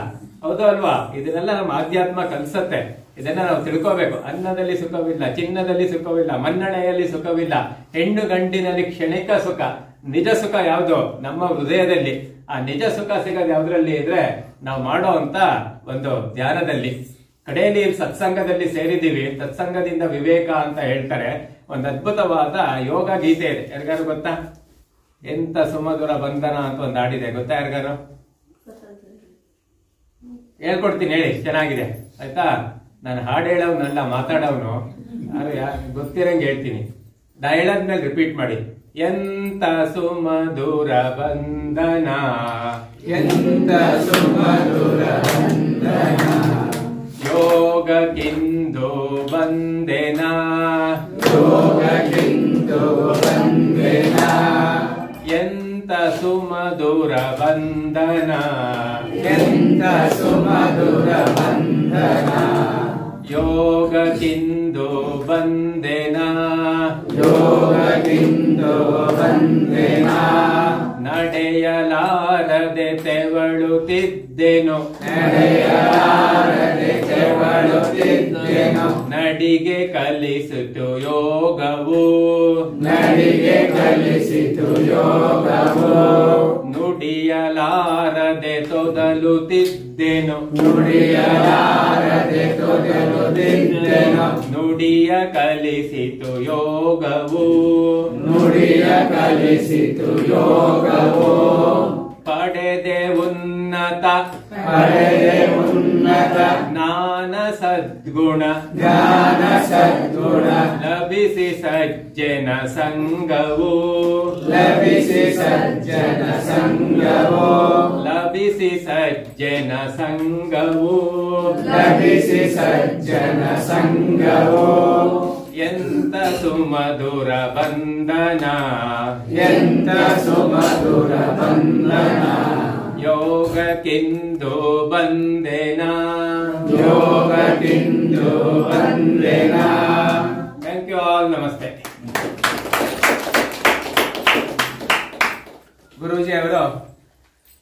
[SPEAKER 2] ಹೌದಾ ಅಲ್ವಾ? ಇದನ್ನೆಲ್ಲ ನಮ್ಮ ಆಧ್ಯಾತ್ಮ ಕಲ್ಸತ್ತೆ. ಇದನ್ನ ನಾವು ತಿಳ್ಕೋಬೇಕು. ಅನ್ನದಲ್ಲಿ ಸುಖವಿಲ್ಲ, ಚಿನ್ನದಲ್ಲಿ ಸುಖವಿಲ್ಲ, ಮನ್ನಣೆಯಲ್ಲಿ ಸುಖವಿಲ್ಲ, ಹೆಣ್ಣು ಗಂಡಿನಲ್ಲಿ ಕ್ಷಣಿಕ ಸುಖ, ನಿಜ ಸುಖ ಯಾವ್ದು? ನಮ್ಮ ಹೃದಯದಲ್ಲಿ. ಆ ನಿಜ ಸುಖ ಸಿಗೋದು ಯಾವ್ದ್ರಲ್ಲಿ ಇದ್ರೆ ನಾವು ಮಾಡೋ ಅಂತ ಒಂದು ಧ್ಯಾನದಲ್ಲಿ. ಕಡೆಯಲ್ಲಿ ಸತ್ಸಂಗದಲ್ಲಿ ಸೇರಿದೀವಿ. ಸತ್ಸಂಗದಿಂದ ವಿವೇಕ ಅಂತ ಹೇಳ್ತಾರೆ. ಒಂದು ಅದ್ಭುತವಾದ ಯೋಗ ಗೀತೆ ಇದೆ. ಯಾರಿಗಾರು ಗೊತ್ತಾ? ಎಂತ ಸುಮಧುರ ಬಂಧನ ಅಂತ ಒಂದು ಹಾಡಿದೆ. ಗೊತ್ತಾ ಯಾರಿಗಾರು? ಹೇಳ್ಕೊಡ್ತೀನಿ, ಹೇಳಿ. ಚೆನ್ನಾಗಿದೆ ಆಯ್ತಾ? ನಾನು ಹಾಡು ಹೇಳೋನಲ್ಲ, ಮಾತಾಡೋನು. ಗೊತ್ತಿರಂಗೆ ಹೇಳ್ತೀನಿ. ಡಯಲಾಗ್ ಮೇಲೆ ರಿಪೀಟ್ ಮಾಡಿ. ಎಂತ ಸುಮಧುರ ಬಂಧನ,
[SPEAKER 3] ಎಂತ ಸುಮಧುರ ಬಂಧನ,
[SPEAKER 2] ಯೋಗಕ್ಕಿಂದು ಬಂದೆನ,
[SPEAKER 3] ಯೋಗಕ್ಕಿಂದು ಬಂದೆನ,
[SPEAKER 2] ಎಂತ ಸುಮಧುರ ಬಂಧನ,
[SPEAKER 3] ಎಂತ ಸುಮಧುರ ಬಂಧನ,
[SPEAKER 2] ಯೋಗಕ್ಕಿಂದು ಬಂದೆನ,
[SPEAKER 3] ಯೋಗಕ್ಕಿಂದು ಬಂದೆನ,
[SPEAKER 2] ನಡೆಯಲಾರದೆ ತೆವಳುತ್ತಿದ್ದೆನು,
[SPEAKER 3] ನಡೆಯಲಾರದೆ ತೆವಳುತ್ತಿದ್ದೆನು,
[SPEAKER 2] ನಡಿಗೆ ಕಲಿಸಿತು ಯೋಗವು,
[SPEAKER 3] ನಡಿಗೆ ಕಲಿಸಿತು ಯೋಗವು,
[SPEAKER 2] ನುಡಿಯಲಾರದೆ ತೊದಲುತ್ತಿದ್ದೆನು,
[SPEAKER 3] ನುಡಿಯಲಾರದೆ ತೊದಲುತ್ತಿದ್ದೆನು,
[SPEAKER 2] ನುಡಿಯ ಕಲಿಸಿತು ಯೋಗವು,
[SPEAKER 3] ನುಡಿಯ ಕಲಿಸಿತು ಯೋಗವು,
[SPEAKER 2] ಪಡೆದೆ ಉನ್ನತ
[SPEAKER 3] ಪಡೆದೆ ಉನ್ನತ
[SPEAKER 2] ಜ್ಞಾನ ಸದ್ಗುಣ,
[SPEAKER 3] ಜ್ಞಾನ ಸದ್ಗುಣ,
[SPEAKER 2] ಲಭಿಸಿ ಸಜ್ಜನ ಸಂಗವು,
[SPEAKER 3] ಲಭಿಸಿ ಸಜ್ಜನ ಸಂಗವು,
[SPEAKER 2] ಲಭಿಸಿ ಸಜ್ಜನ ಸಂಗವು,
[SPEAKER 3] ಲಭಿಸಿ ಸಜ್ಜನ ಸಂಗವು,
[SPEAKER 2] ಎಂತ ಸುಮಧುರ ಬಂಧನ,
[SPEAKER 3] ಎಂತ ಸುಮಧುರ ಬಂಧನ,
[SPEAKER 2] ಯೋಗಕ್ಕಿಂದು ಬಂದೆನ,
[SPEAKER 3] ಯೋಗಕ್ಕಿಂದು ಬಂದೆನ.
[SPEAKER 2] Thank you all. ನಮಸ್ತೆ.
[SPEAKER 3] ಗುರೂಜಿ ಅವರು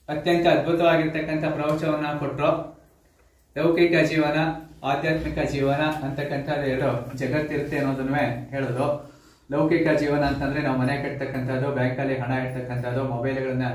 [SPEAKER 3] ಅತ್ಯಂತ ಅದ್ಭುತವಾಗಿರ್ತಕ್ಕಂಥ ಪ್ರವಚನವನ್ನ ಕೊಟ್ಟರು. ಲೌಕಿಕ ಜೀವನ, ಆಧ್ಯಾತ್ಮಿಕ ಜೀವನ ಅಂತಕ್ಕಂಥದ್ದು ಎರಡು ಜಗತ್ತಿರುತ್ತೆ ಅನ್ನೋದನ್ನೇ ಹೇಳಿದ್ರು. ಲೌಕಿಕ ಜೀವನ ಅಂತಂದ್ರೆ ನಾವು ಮನೆ ಕಟ್ತಕ್ಕಂಥದ್ದು, ಬ್ಯಾಂಕಲ್ಲಿ ಹಣ ಇರ್ತಕ್ಕಂಥದ್ದು, ಮೊಬೈಲ್ಗಳನ್ನ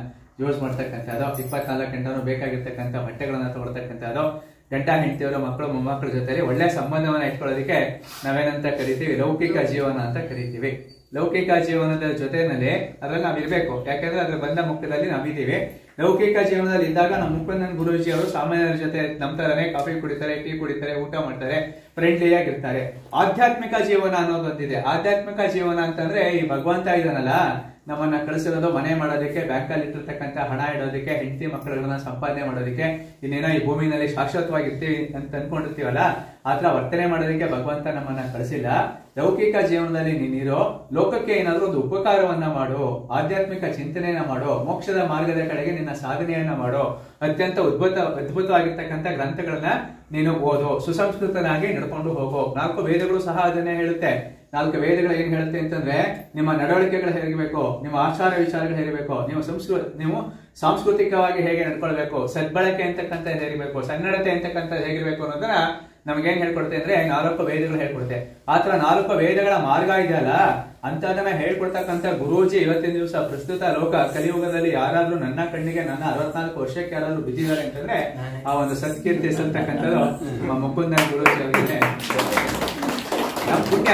[SPEAKER 3] ಯೂಸ್ ಮಾಡ್ತಕ್ಕಂಥದ್ದು, 24 ಗಂಟೆನೂ ಬೇಕಾಗಿರ್ತಕ್ಕಂಥ ಬಟ್ಟೆಗಳನ್ನ ತಗೊಳ್ತಕ್ಕಂಥದ್ದು, ಗಂಡ ಹೆಂಡತಿಯವರು ಮಕ್ಕಳು ಮೊಮ್ಮಕ್ಕಳ ಜೊತೆಲಿ ಒಳ್ಳೆ ಸಂಬಂಧವನ್ನ ಇಟ್ಕೊಳ್ಳೋದಕ್ಕೆ ನಾವೇನಂತ ಕರಿತೀವಿ, ಲೌಕಿಕ ಜೀವನ ಅಂತ ಕರಿತೀವಿ. ಲೌಕಿಕ ಜೀವನದ ಜೊತೆನಲ್ಲಿ ಅದ್ರಲ್ಲಿ ನಾವ್ ಇರ್ಬೇಕು, ಯಾಕಂದ್ರೆ ಅದ್ರ ಬಂದ ಮುಖದಲ್ಲಿ ನಾವಿದ್ದೀವಿ. ಲೌಕಿಕ ಜೀವನದಲ್ಲಿ ಇದ್ದಾಗ ನಮ್ಮ ಮುಖಂದನ್ ಗುರೂಜಿ ಅವರು ಸಾಮಾನ್ಯರ ಜೊತೆ ನಮ್ಮ ತರನೇ ಕಾಫಿ ಕುಡಿತಾರೆ, ಟೀ ಕುಡಿತಾರೆ, ಊಟ ಮಾಡ್ತಾರೆ, ಫ್ರೆಂಡ್ಲಿ ಆಗಿರ್ತಾರೆ. ಆಧ್ಯಾತ್ಮಿಕ ಜೀವನ ಅನ್ನೋದೊಂದಿದೆ. ಆಧ್ಯಾತ್ಮಿಕ ಜೀವನ ಅಂತಂದ್ರೆ ಈ ಭಗವಂತ ಇದಾನಲ್ಲ, ನಮ್ಮನ್ನ ಕಳಿಸಿರೋದು ಮನೆ ಮಾಡೋದಕ್ಕೆ, ಬ್ಯಾಂಕಲ್ಲಿ ಇಟ್ಟಿರ್ತಕ್ಕಂಥ ಹಣ ಇಡೋದಕ್ಕೆ, ಹೆಂಡತಿ ಮಕ್ಕಳನ್ನ ಸಂಪಾದನೆ ಮಾಡೋದಕ್ಕೆ, ಇನ್ನೇನೋ ಈ ಭೂಮಿನಲ್ಲಿ ಶಾಶ್ವತವಾಗಿರ್ತೀವಿ ಅಂತ ಅನ್ಕೊಂಡಿರ್ತೀವಲ್ಲ, ಆತರ ವರ್ತನೆ ಮಾಡೋದಕ್ಕೆ ಭಗವಂತ ನಮ್ಮನ್ನ ಕಳಿಸಿಲ್ಲ. ಲೌಕಿಕ ಜೀವನದಲ್ಲಿ ನೀನಿರೋ, ಲೋಕಕ್ಕೆ ಏನಾದ್ರೂ ಒಂದು ಉಪಕಾರವನ್ನ ಮಾಡು, ಆಧ್ಯಾತ್ಮಿಕ ಚಿಂತನೆಯನ್ನ ಮಾಡು, ಮೋಕ್ಷದ ಮಾರ್ಗದ ಕಡೆಗೆ ನಿನ್ನ ಸಾಧನೆಯನ್ನ ಮಾಡು, ಅತ್ಯಂತ ಅದ್ಭುತವಾಗಿರ್ತಕ್ಕಂಥ ಗ್ರಂಥಗಳನ್ನ ನೀನು ಓದು, ಸುಸಂಸ್ಕೃತನಾಗಿ ನಡ್ಕೊಂಡು ಹೋಗು. 4 ವೇದಗಳು ಸಹ ಅದನ್ನೇ ಹೇಳುತ್ತೆ. 4 ವೇದಗಳು ಏನ್ ಹೇಳುತ್ತೆ ಅಂತಂದ್ರೆ, ನಿಮ್ಮ ನಡವಳಿಕೆಗಳು ಹೇಗಿರ್ಬೇಕು, ನಿಮ್ಮ ಆಚಾರ ವಿಚಾರಗಳು ಹೇಗಿರ್ಬೇಕು, ನೀವು ಸಾಂಸ್ಕೃತಿಕವಾಗಿ ಹೇಗೆ ನಡ್ಕೊಳ್ಬೇಕು, ಸದ್ಬಳಕೆ ಅಂತಕ್ಕಂಥ ಹೇಗಿರ್ಬೇಕು, ಸನ್ನಡತೆ ಅಂತಕ್ಕಂಥದ್ದು ಹೇಗಿರ್ಬೇಕು ಅನ್ನೋದನ್ನ ನಮ್ಗೇನ್ ಹೇಳ್ಕೊಡುತ್ತೆ ಅಂದ್ರೆ 4 ವೇದಗಳು ಹೇಳ್ಕೊಡುತ್ತೆ. ಆತರ 4 ವೇದಗಳ ಮಾರ್ಗ ಇದೆಯಲ್ಲ, ಅಂತದನ್ನ ಹೇಳ್ಕೊಡ್ತಕ್ಕಂಥ ಗುರೂಜಿ ಇವತ್ತಿನ ದಿವಸ ಪ್ರಸ್ತುತ ಲೋಕ ಕಲಿಯುಗದಲ್ಲಿ ಯಾರಾದ್ರೂ ನನ್ನ ಕಣ್ಣಿಗೆ ನನ್ನ 64 ವರ್ಷಕ್ಕೆ ಯಾರಾದ್ರೂ ಬಿದ್ದಿದ್ದಾರೆ ಅಂತಂದ್ರೆ ಆ ಒಂದು ಸತ್ಕೀರ್ತಿ ಸಲ್ತಕ್ಕಂಥದ್ದು ನಮ್ಮ ಮುಕುಂದನ್ ಗುರೂಜಿ ಅವರಿಗೆ ನಮ್ಮ ಪುಣ್ಯ.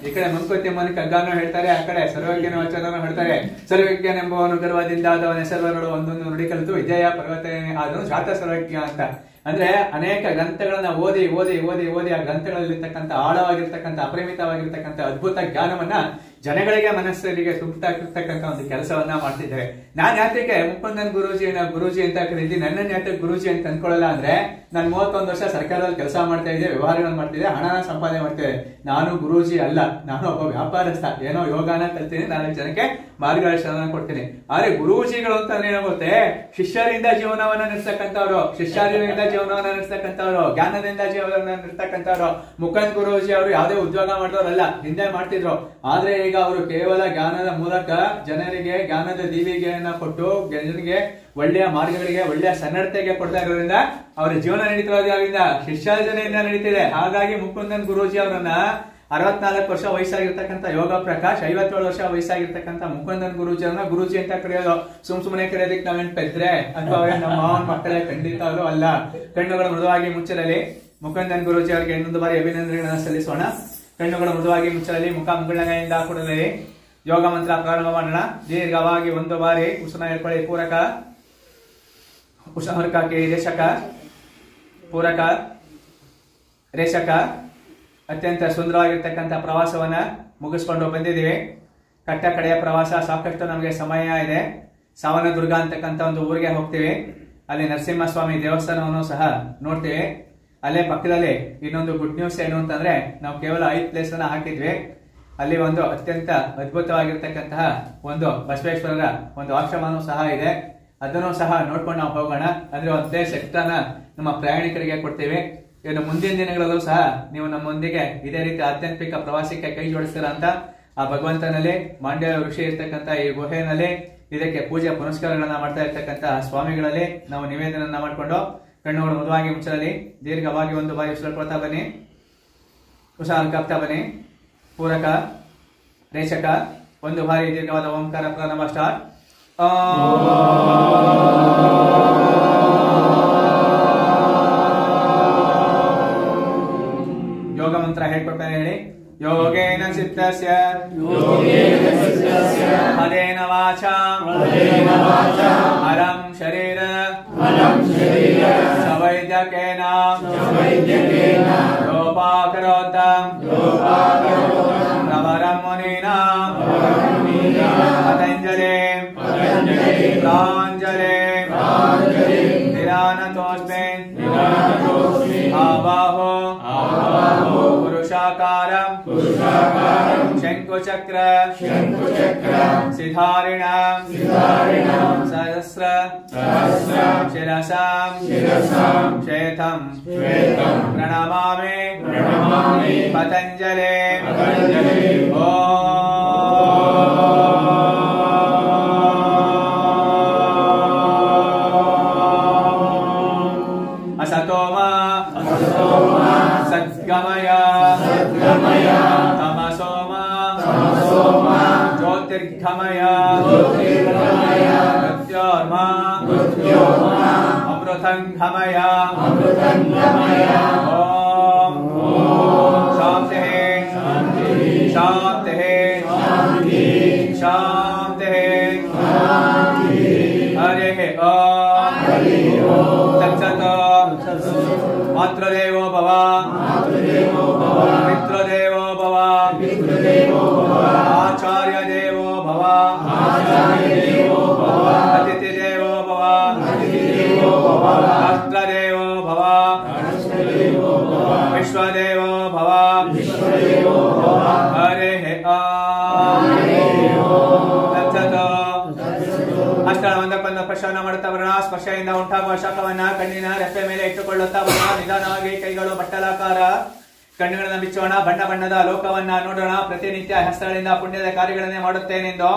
[SPEAKER 3] ಈ ಕಡೆ ಮಂಕುತಿಮ್ಮನ ಕಗ್ಗಾನು ಹೇಳ್ತಾರೆ, ಆ ಕಡೆ ಸರ್ವಜ್ಞನ ವಚನ ಹೇಳ್ತಾರೆ. ಸರ್ವಜ್ಞನೆಂಬುವನು ಗರ್ವದಿಂದ ಆದವನೇ ಸರ್ವರಡು ಒಂದೊಂದು ನುಡಿ ಕಲಿತು ವಿಜಯ ಪರ್ವತ ಆದವನು ಶಾತ ಸರ್ವಜ್ಞ ಅಂತ. ಅಂದ್ರೆ ಅನೇಕ ಗ್ರಂಥಗಳನ್ನ ಓದಿ ಓದಿ ಓದಿ ಓದಿ ಆ ಗ್ರಂಥಗಳಲ್ಲಿರ್ತಕ್ಕಂಥ ಆಳವಾಗಿರ್ತಕ್ಕಂಥ ಅಪರಿಮಿತವಾಗಿರ್ತಕ್ಕಂಥ ಅದ್ಭುತ ಜ್ಞಾನವನ್ನ ಜನಗಳಿಗೆ ಮನಸ್ಸರಿಗೆ ತುಂಬತಕ್ಕಂಥ ಒಂದು ಕೆಲಸವನ್ನ ಮಾಡ್ತಿದ್ದಾರೆ. ನಾನ್ ಯಾತಕ್ಕೆ ಮುಕುಂದನ್ ಗುರೂಜಿ ಅಂತ ಕರೀತಿ, ನನ್ನ ಯಾತಕ್ಕೆ ಗುರೂಜಿ ಅಂತ ಅನ್ಕೊಳ್ಳಲ್ಲ ಅಂದ್ರೆ, ನಾನು 31 ವರ್ಷ ಸರ್ಕಾರದಲ್ಲಿ ಕೆಲಸ ಮಾಡ್ತಾ ಇದ್ದೆ, ವ್ಯವಹಾರಗಳನ್ನ ಮಾಡ್ತಿದ್ದೆ, ಹಣನ ಸಂಪಾದನೆ ಮಾಡ್ತಿದ್ದೆ. ನಾನು ಗುರೂಜಿ ಅಲ್ಲ, ನಾನು ಒಬ್ಬ ವ್ಯಾಪಾರಸ್ಥ. ಏನೋ ಯೋಗಾನ ಕಲ್ತೀನಿ, 4 ಜನಕ್ಕೆ ಮಾರ್ಗದರ್ಶನ ಕೊಡ್ತೀನಿ. ಆದ್ರೆ ಗುರೂಜಿಗಳು ಅಂತಂದ್ರೆ ಏನಾಗುತ್ತೆ, ಶಿಷ್ಯರಿಂದ ಜೀವನವನ್ನ ನಡೆಸ್ತಕ್ಕಂಥವ್ರು, ಶಿಷ್ಯರಿಂದ ಜೀವನವನ್ನ ನಡೆಸ್ತಕ್ಕಂಥವ್ರು, ಜ್ಞಾನದಿಂದ ಜೀವನವನ್ನ ನಡೆಸ್ತಕ್ಕಂಥವ್ರು. ಮುಕುಂದ್ ಗುರೂಜಿ ಅವರು ಯಾವುದೇ ಉದ್ಯೋಗ ಮಾಡಿದವರಲ್ಲ, ಹಿಂದೆ ಮಾಡ್ತಿದ್ರು. ಆದ್ರೆ ಈಗ ಅವರು ಕೇವಲ ಜ್ಞಾನದ ಮೂಲಕ ಜನರಿಗೆ ಜ್ಞಾನದ ದೀವಿಗೆಯನ್ನ ಕೊಟ್ಟು ಜನರಿಗೆ ಒಳ್ಳೆಯ ಮಾರ್ಗಗಳಿಗೆ, ಒಳ್ಳೆಯ ಸನ್ನಡತೆಗೆ ಕೊಡ್ತಾ ಇರೋದ್ರಿಂದ ಅವರ ಜೀವನ ನಡೀತಿರೋದ್ರಿಂದ ಶಿಷ್ಯಾರ್ಜನೆಯಿಂದ ನಡೀತಿದೆ. ಹಾಗಾಗಿ ಮುಕುಂದನ್ ಗುರೂಜಿ ಅವರನ್ನ 64 ವರ್ಷ ವಯಸ್ಸಾಗಿರ್ತಕ್ಕಂಥ ಯೋಗ ಪ್ರಕಾಶ್, 57 ವರ್ಷ ವಯಸ್ಸಾಗಿರ್ತಕ್ಕಂಥ ಮುಕುಂದನ್ ಗುರೂಜಿ ಅವರನ್ನ ಗುರೂಜಿ ಅಂತ ಕರೆಯೋದು. ಸುಮ್ನೆ ಕರೆಯೋದಕ್ಕೆ ನಾವೇನ್ ಪೆದ್ರೆ ಅಥವಾ ನಮ್ಮ ಮಾವನ ಮಕ್ಕಳೇ, ಖಂಡಿತ ಅವರು ಅಲ್ಲ. ಕಣ್ಣುಗಳು ಮೃದುವಾಗಿ ಮುಚ್ಚಲಲ್ಲಿ ಮುಕುಂದನ್ ಗುರೂಜಿ ಅವರಿಗೆ ಇನ್ನೊಂದು ಬಾರಿ ಅಭಿನಂದನೆಗಳನ್ನ ಸಲ್ಲಿಸೋಣ. ಕಣ್ಣುಗಳು ಮೃದುವಾಗಿ ಮುಚ್ಚಲಲ್ಲಿ, ಮುಖ ಮುಗುಳ್ನಗೆಯಿಂದ ಕೂಡಲೇ ಯೋಗ ಮಂತ್ರ ಪ್ರಾರಂಭ ಮಾಡೋಣ. ದೀರ್ಘವಾಗಿ 1 ಬಾರಿ ಉಸಿರನ್ನ ಹೇಳ್ಕೊಳ್ಳಿ. ಪೂರಕ, ಉಷಹರ್ಕಾಕಿ, ರೇಷಕ, ಪೂರಕ, ರೇಷಕ. ಅತ್ಯಂತ ಸುಂದರವಾಗಿರ್ತಕ್ಕಂಥ ಪ್ರವಾಸವನ್ನ ಮುಗಿಸ್ಕೊಂಡು ಬಂದಿದ್ದೀವಿ. ಕಟ್ಟ ಕಡೆಯ ಪ್ರವಾಸ, ಸಾಕಷ್ಟು ನಮಗೆ ಸಮಯ ಇದೆ. ಸಾವನದುರ್ಗ ಅಂತಕ್ಕಂಥ ಒಂದು ಊರಿಗೆ ಹೋಗ್ತೀವಿ. ಅಲ್ಲಿ ನರಸಿಂಹಸ್ವಾಮಿ ದೇವಸ್ಥಾನವನ್ನು ಸಹ ನೋಡ್ತೀವಿ. ಅಲ್ಲೇ ಪಕ್ಕದಲ್ಲಿ ಇನ್ನೊಂದು ಗುಡ್ ನ್ಯೂಸ್ ಏನು ಅಂತಂದ್ರೆ, ನಾವು ಕೇವಲ 5 ಪ್ಲೇಸ್ ಅನ್ನ ಹಾಕಿದ್ವಿ. ಅಲ್ಲಿ ಒಂದು ಅತ್ಯಂತ ಅದ್ಭುತವಾಗಿರ್ತಕ್ಕಂತಹ ಒಂದು ಬಸವೇಶ್ವರರ ಒಂದು ಆಶ್ರಮನೂ ಸಹ ಇದೆ. ಅದನ್ನು ಸಹ ನೋಡ್ಕೊಂಡು ನಾವು ಹೋಗೋಣ. ಅಂದ್ರೆ ಒಂದು ಪ್ಲೇಸ್ ಎಕ್ಸ್ಟ್ರಾನ ನಮ್ಮ ಪ್ರಯಾಣಿಕರಿಗೆ ಕೊಡ್ತೀವಿ. ಇನ್ನು ಮುಂದಿನ ದಿನಗಳಲ್ಲೂ ಸಹ ನೀವು ನಮ್ಮೊಂದಿಗೆ ಇದೇ ರೀತಿ ಆಧ್ಯಾತ್ಮಿಕ ಪ್ರವಾಸಕ್ಕೆ ಕೈ ಜೋಡಿಸ್ತೀರ ಅಂತ ಆ ಭಗವಂತನಲ್ಲಿ, ಮಾಂಡ್ಯ ಋಷಿ ಇರ್ತಕ್ಕಂಥ ಈ ಗುಹೆಯಲ್ಲಿ ಇದಕ್ಕೆ ಪೂಜೆ ಪುನಸ್ಕಾರಗಳನ್ನ ಮಾಡ್ತಾ ಇರ್ತಕ್ಕಂಥ ಸ್ವಾಮಿಗಳಲ್ಲಿ ನಾವು ನಿವೇದನ ಮಾಡಿಕೊಂಡು ಕಣ್ಣುಗಳು ಮೃದುವಾಗಿ ಮುಚ್ಚಲಿ. ದೀರ್ಘವಾಗಿ ಒಂದು ಬಾರಿ ಉಸಿರಾಡ್ಕೊಳ್ತಾ ಬನ್ನಿ. ಉಸಾನ್ ಕಪ್ತಾ ಬನ್ನಿ. ಪೂರಕ, ರೇಚಕ, ಒಂದು ಬಾರಿ ದೀರ್ಘವಾದ ಓಂಕಾರ ಪ್ರಾರಂಭ. ಸ್ಟಾರ್ಟ್. ಯೋಗ ಮಂತ್ರ ಹೇಳ್ಕೊಡ್ತಾನೆ, ಹೇಳಿ. ಯೋಗೇನ ಚಿತ್ತಸ್ಯ ಹರೇನ ವಾಚಾ ಹರಂ ಶರೀರ ಸವೈದ್ಯಕೇನ ಯೋಪಾಕರೋತ ಪ್ರವರಂ ಮುನೀನಾ ಪತಂಜಲಿ ಪ್ರಾಂಜಲಿ ಧಿರಾನತೋಸ್ಮಿನ್ ಆವಾಹೋ पुरुषाकारं शंकुचक्र सिधारिणां सहस्र शिरसां श्वेतं प्रणमामि पतंजलि. असतोमा सद्गमय तमसोमा ज्योतिर्गमय मृत्योर्मा अमृतंगमय. ओम शांति शांति शांति. हरे ओम तत्सत्. मातृदेवो भव पितृदेवो भव आचार्य देवो भव अतिथिदेवो भव राष्ट्रदेवो भव विश्वदेवो भव. हरे ಅಷ್ಟರ ಒಂದಕ್ಕೊಂದು ಸ್ಪರ್ಶನ ಮಾಡುತ್ತಾ ಬರೋಣ. ಸ್ಪರ್ಶದಿಂದ ಉಂಟಾಗುವ ಶಾಖವನ್ನ ಕಣ್ಣಿನ ರೆಪ್ಪೆ ಮೇಲೆ ಇಟ್ಟುಕೊಳ್ಳುತ್ತಾ ಬರೋಣ. ನಿಧಾನವಾಗಿ ಕೈಗಳು ಬಟ್ಟಲಾಕಾರ, ಕಣ್ಣುಗಳನ್ನ ಬಿಚ್ಚೋಣ. ಬಣ್ಣ ಬಣ್ಣದ ಲೋಕವನ್ನ ನೋಡೋಣ. ಪ್ರತಿನಿತ್ಯ ಹಸ್ತಗಳಿಂದ ಪುಣ್ಯದ ಕಾರ್ಯಗಳನ್ನೇ ಮಾಡುತ್ತೇನೆಂದು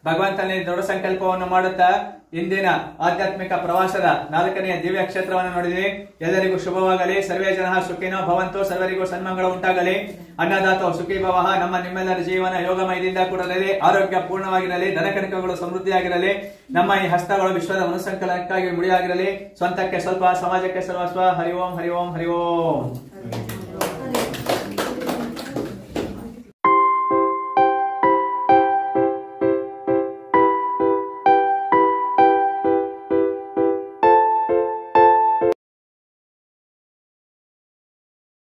[SPEAKER 3] ಭಗವಂತನಲ್ಲಿ ದೃಢ ಸಂಕಲ್ಪವನ್ನು ಮಾಡುತ್ತಾ ಇಂದಿನ ಆಧ್ಯಾತ್ಮಿಕ ಪ್ರವಾಸದ 4ನೇ ದಿವ್ಯ ಕ್ಷೇತ್ರವನ್ನು ನೋಡಿದ್ವಿ. ಎಲ್ಲರಿಗೂ ಶುಭವಾಗಲಿ. ಸರ್ವೇ ಜನ ಸುಖಿನೋ ಭವಂತು. ಸರ್ವರಿಗೂ ಸನ್ಮಂಗಳ ಉಂಟಾಗಲಿ. ಅನ್ನದಾತೋ ಸುಖಿ ಭವಃ. ನಮ್ಮ ನಿಮ್ಮೆಲ್ಲರ ಜೀವನ ಯೋಗಮಯದಿಂದ ಕೂಡಲಿದೆ. ಆರೋಗ್ಯ ಪೂರ್ಣವಾಗಿರಲಿ. ಧನಕನಕಗಳು ಸಮೃದ್ಧಿಯಾಗಿರಲಿ. ನಮ್ಮ ಈ ಹಸ್ತಗಳು ವಿಶ್ವದ ಮನುಸಂಕಲನಕ್ಕಾಗಿ ಮುಡಿಯಾಗಿರಲಿ. ಸ್ವಂತಕ್ಕೆ ಸ್ವಲ್ಪ, ಸಮಾಜಕ್ಕೆ ಸರ್ವಸ್ವ. ಹರಿ ಓಂ ಹರಿ ಓಂ ಹರಿ ಓಂ.